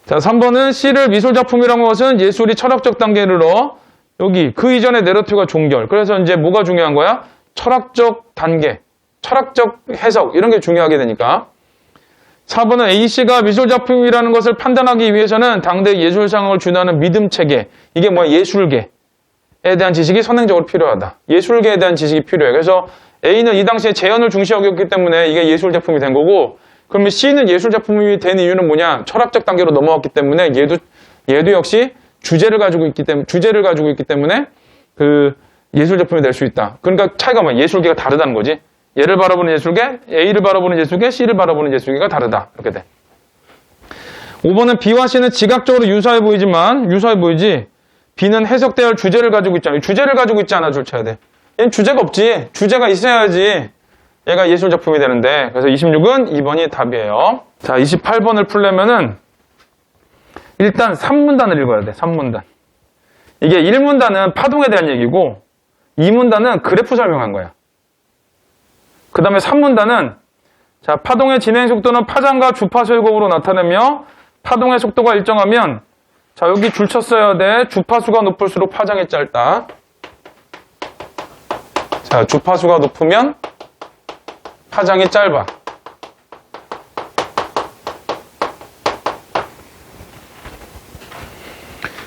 자, 3번은 C를 미술작품이라는 것은 예술이 철학적 단계를 넣어 여기 그 이전의 내러티브가 종결. 그래서 이제 뭐가 중요한 거야? 철학적 단계, 철학적 해석 이런 게 중요하게 되니까. 4번은 A씨가 미술작품이라는 것을 판단하기 위해서는 당대 예술 상황을 준하는 믿음 체계. 이게 뭐야? 예술계에 대한 지식이 선행적으로 필요하다. 예술계에 대한 지식이 필요해. 그래서 A는 이 당시에 재현을 중시하기 때문에 이게 예술작품이 된 거고, 그러면 C는 예술작품이 된 이유는 뭐냐? 철학적 단계로 넘어왔기 때문에 얘도 역시 주제를 가지고 있기 때문에 그 예술작품이 될 수 있다. 그러니까 차이가 뭐야? 예술계가 다르다는 거지. 얘를 바라보는 예술계, A를 바라보는 예술계, C를 바라보는 예술계가 다르다. 이렇게 돼. 5번은 B와 C는 지각적으로 유사해 보이지 B는 해석돼야 할 주제를 가지고 있잖아. 주제를 가지고 있지 않아 줄쳐야 돼. 얘는 주제가 없지. 주제가 있어야지 얘가 예술작품이 되는데. 그래서 26은 2번이 답이에요. 자, 28번을 풀려면은 일단 3문단을 읽어야 돼. 3문단. 이게 1문단은 파동에 대한 얘기고 2문단은 그래프 설명한 거야. 그 다음에 3문단은 자, 파동의 진행 속도는 파장과 주파수의 곱으로 나타내며 파동의 속도가 일정하면 자, 여기 줄 쳤어야 돼. 주파수가 높을수록 파장이 짧다. 자, 주파수가 높으면 파장이 짧아.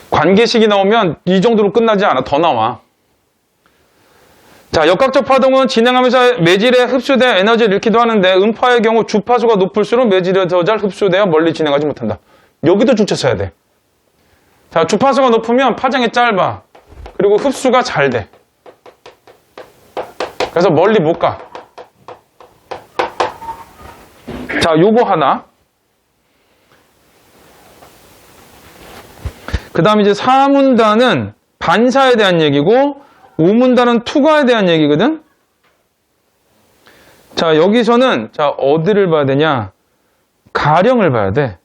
관계식이 나오면 이 정도로 끝나지 않아. 더 나와. 자, 역각적 파동은 진행하면서 매질에 흡수된 에너지를 잃기도 하는데 음파의 경우 주파수가 높을수록 매질에 더 잘 흡수되어 멀리 진행하지 못한다. 여기도 줄 쳤어야 돼. 자, 주파수가 높으면 파장이 짧아. 그리고 흡수가 잘 돼. 그래서 멀리 못 가. 자, 요거 하나. 그 다음 이제 4문단은 반사에 대한 얘기고 5문단은 투과에 대한 얘기거든. 자, 여기서는 자, 어디를 봐야 되냐? 가령을 봐야 돼.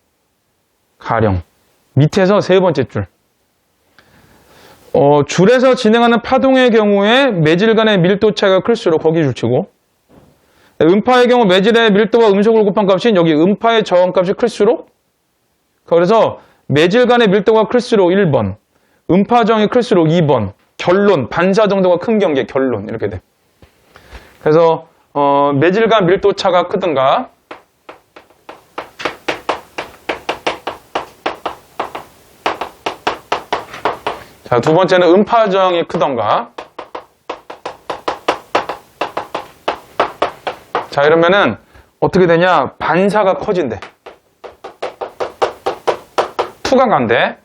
가령. 밑에서 세 번째 줄. 줄에서 진행하는 파동의 경우에 매질 간의 밀도 차이가 클수록 거기 줄치고 음파의 경우 매질의 밀도와 음속을 곱한 값이 여기 음파의 저항값이 클수록 그래서 매질 간의 밀도가 클수록 1번, 음파 저항이 클수록 2번, 결론, 반사 정도가 큰 경계, 결론 이렇게 돼. 그래서 매질 간 밀도 차가 크든가 자, 두 번째는 음파 저항이 크던가. 자, 이러면은 어떻게 되냐? 반사가 커진대. 투가 간대.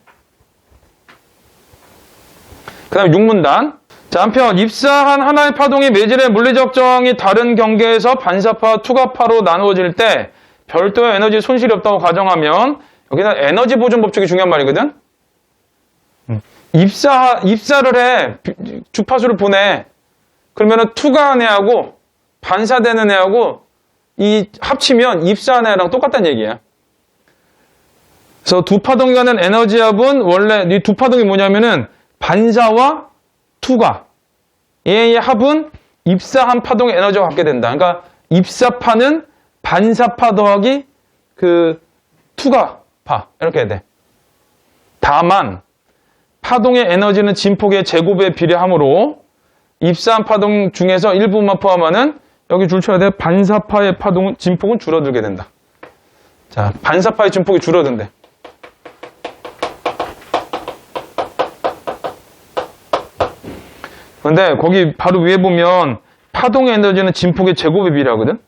그 다음에 6문단. 자, 한편 입사한 하나의 파동이 매질의 물리적 저항이 다른 경계에서 반사파, 투과파로 나누어질 때 별도의 에너지 손실이 없다고 가정하면 여기는 에너지 보존 법칙이 중요한 말이거든. 입사를 해. 주파수를 보내. 그러면은 투과한 애하고 반사되는 애하고 이 합치면 입사한 애랑 똑같다는 얘기야. 그래서 두 파동이 가는 에너지 합은 원래 이 두 파동이 뭐냐면은 반사와 투과. 얘의 합은 입사한 파동의 에너지가 갖게 된다. 그러니까 입사파는 반사파 더하기 그 투과파 이렇게 돼. 다만 파동의 에너지는 진폭의 제곱에 비례하므로 입사한 파동 중에서 일부만 포함하는 여기 줄 쳐야 돼. 반사파의 파동 진폭은 줄어들게 된다. 자, 반사파의 진폭이 줄어든대. 그런데 거기 바로 위에 보면 파동의 에너지는 진폭의 제곱에 비례하거든.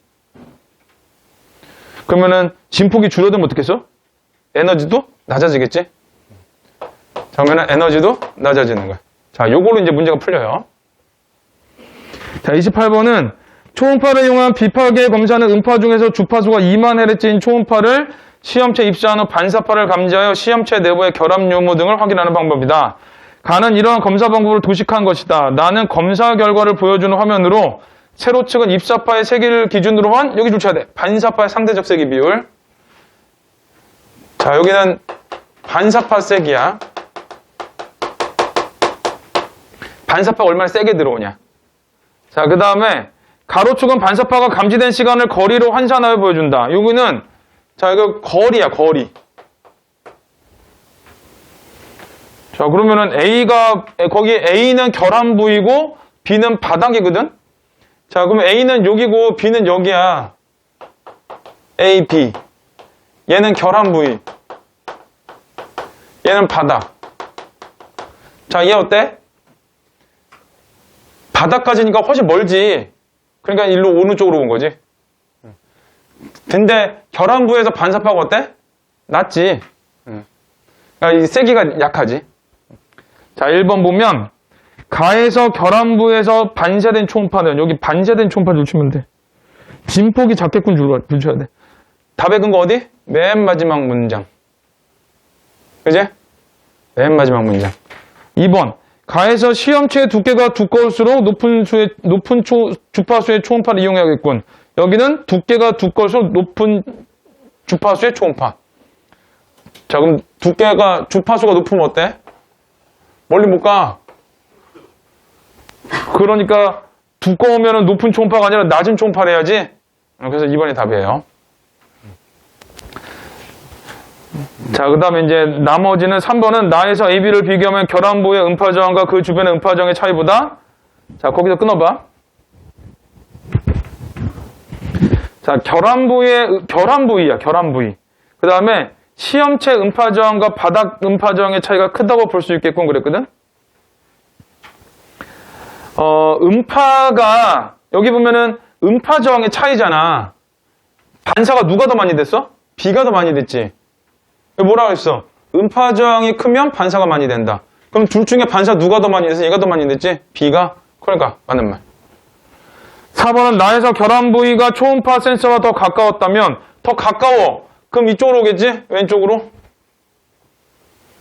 그러면은 진폭이 줄어들면 어떻겠어? 에너지도 낮아지겠지? 자, 그러면 에너지도 낮아지는 거야. 자, 요걸로 이제 문제가 풀려요. 자, 28번은 초음파를 이용한 비파계 검사는 음파 중에서 주파수가 2만 헤르츠인 초음파를 시험체 입사한 후 반사파를 감지하여 시험체 내부의 결합 유무 등을 확인하는 방법이다. 가는 이러한 검사 방법을 도식한 것이다. 나는 검사 결과를 보여주는 화면으로 세로 측은 입사파의 세기를 기준으로 한 여기 줄쳐야 돼. 반사파의 상대적 세기 비율. 자, 여기는 반사파 세기야. 반사파가 얼마나 세게 들어오냐. 자, 그 다음에 가로축은 반사파가 감지된 시간을 거리로 환산하여 보여준다. 여기는 자, 이거 거리야, 거리. 자, 그러면은 거기 A는 결함 부위고 B는 바닥이거든? 자, 그러면 A는 여기고 B는 여기야. A, B. 얘는 결함 부위. 얘는 바닥. 자, 얘 어때? 바닥까지니까 훨씬 멀지. 그러니까 일로 오는 쪽으로 온 거지. 근데 결함부에서 반사파가 어때? 낮지. 그러니까 이 세기가 약하지. 자, 1번 보면 가에서 결함부에서 반사된 초음파는 여기 반사된 초음파 줄치면 돼. 진폭이 작겠군 줄쳐야 돼. 답의 근거 어디? 맨 마지막 문장. 그지? 맨 마지막 문장. 2번 가에서 시험체의 두께가 두꺼울수록 높은 주파수의 초음파를 이용해야겠군. 여기는 두께가 두꺼울수록 높은 주파수의 초음파. 자, 그럼 주파수가 높으면 어때? 멀리 못 가. 그러니까 두꺼우면 높은 초음파가 아니라 낮은 초음파를 해야지. 그래서 2번이 답이에요. 자, 그 다음에 이제 나머지는 3번은 나에서 AB를 비교하면 결함부의 음파저항과 그 주변의 음파저항의 차이보다, 자, 거기서 끊어봐. 자, 결함부위야, 결함부위. 그 다음에 시험체 음파저항과 바닥 음파저항의 차이가 크다고 볼 수 있겠군 그랬거든? 음파가, 여기 보면은 음파저항의 차이잖아. 반사가 누가 더 많이 됐어? B가 더 많이 됐지. 뭐라고 했어? 음파저항이 크면 반사가 많이 된다. 그럼 둘 중에 반사 누가 더 많이 돼서 얘가 더 많이 됐지? B가? 그러니까 맞는 말. 4번은 나에서 결함 부위가 초음파 센서와 더 가까웠다면 더 가까워. 그럼 이쪽으로 오겠지? 왼쪽으로.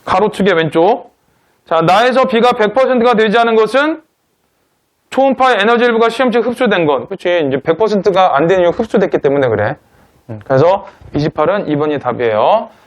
가로축의 왼쪽. 자, 나에서 B가 100%가 되지 않은 것은 초음파의 에너지 일부가 시험체 흡수된 것. 그치? 이제 100%가 안 되는 이유 흡수됐기 때문에 그래. 그래서 28은 2번이 답이에요.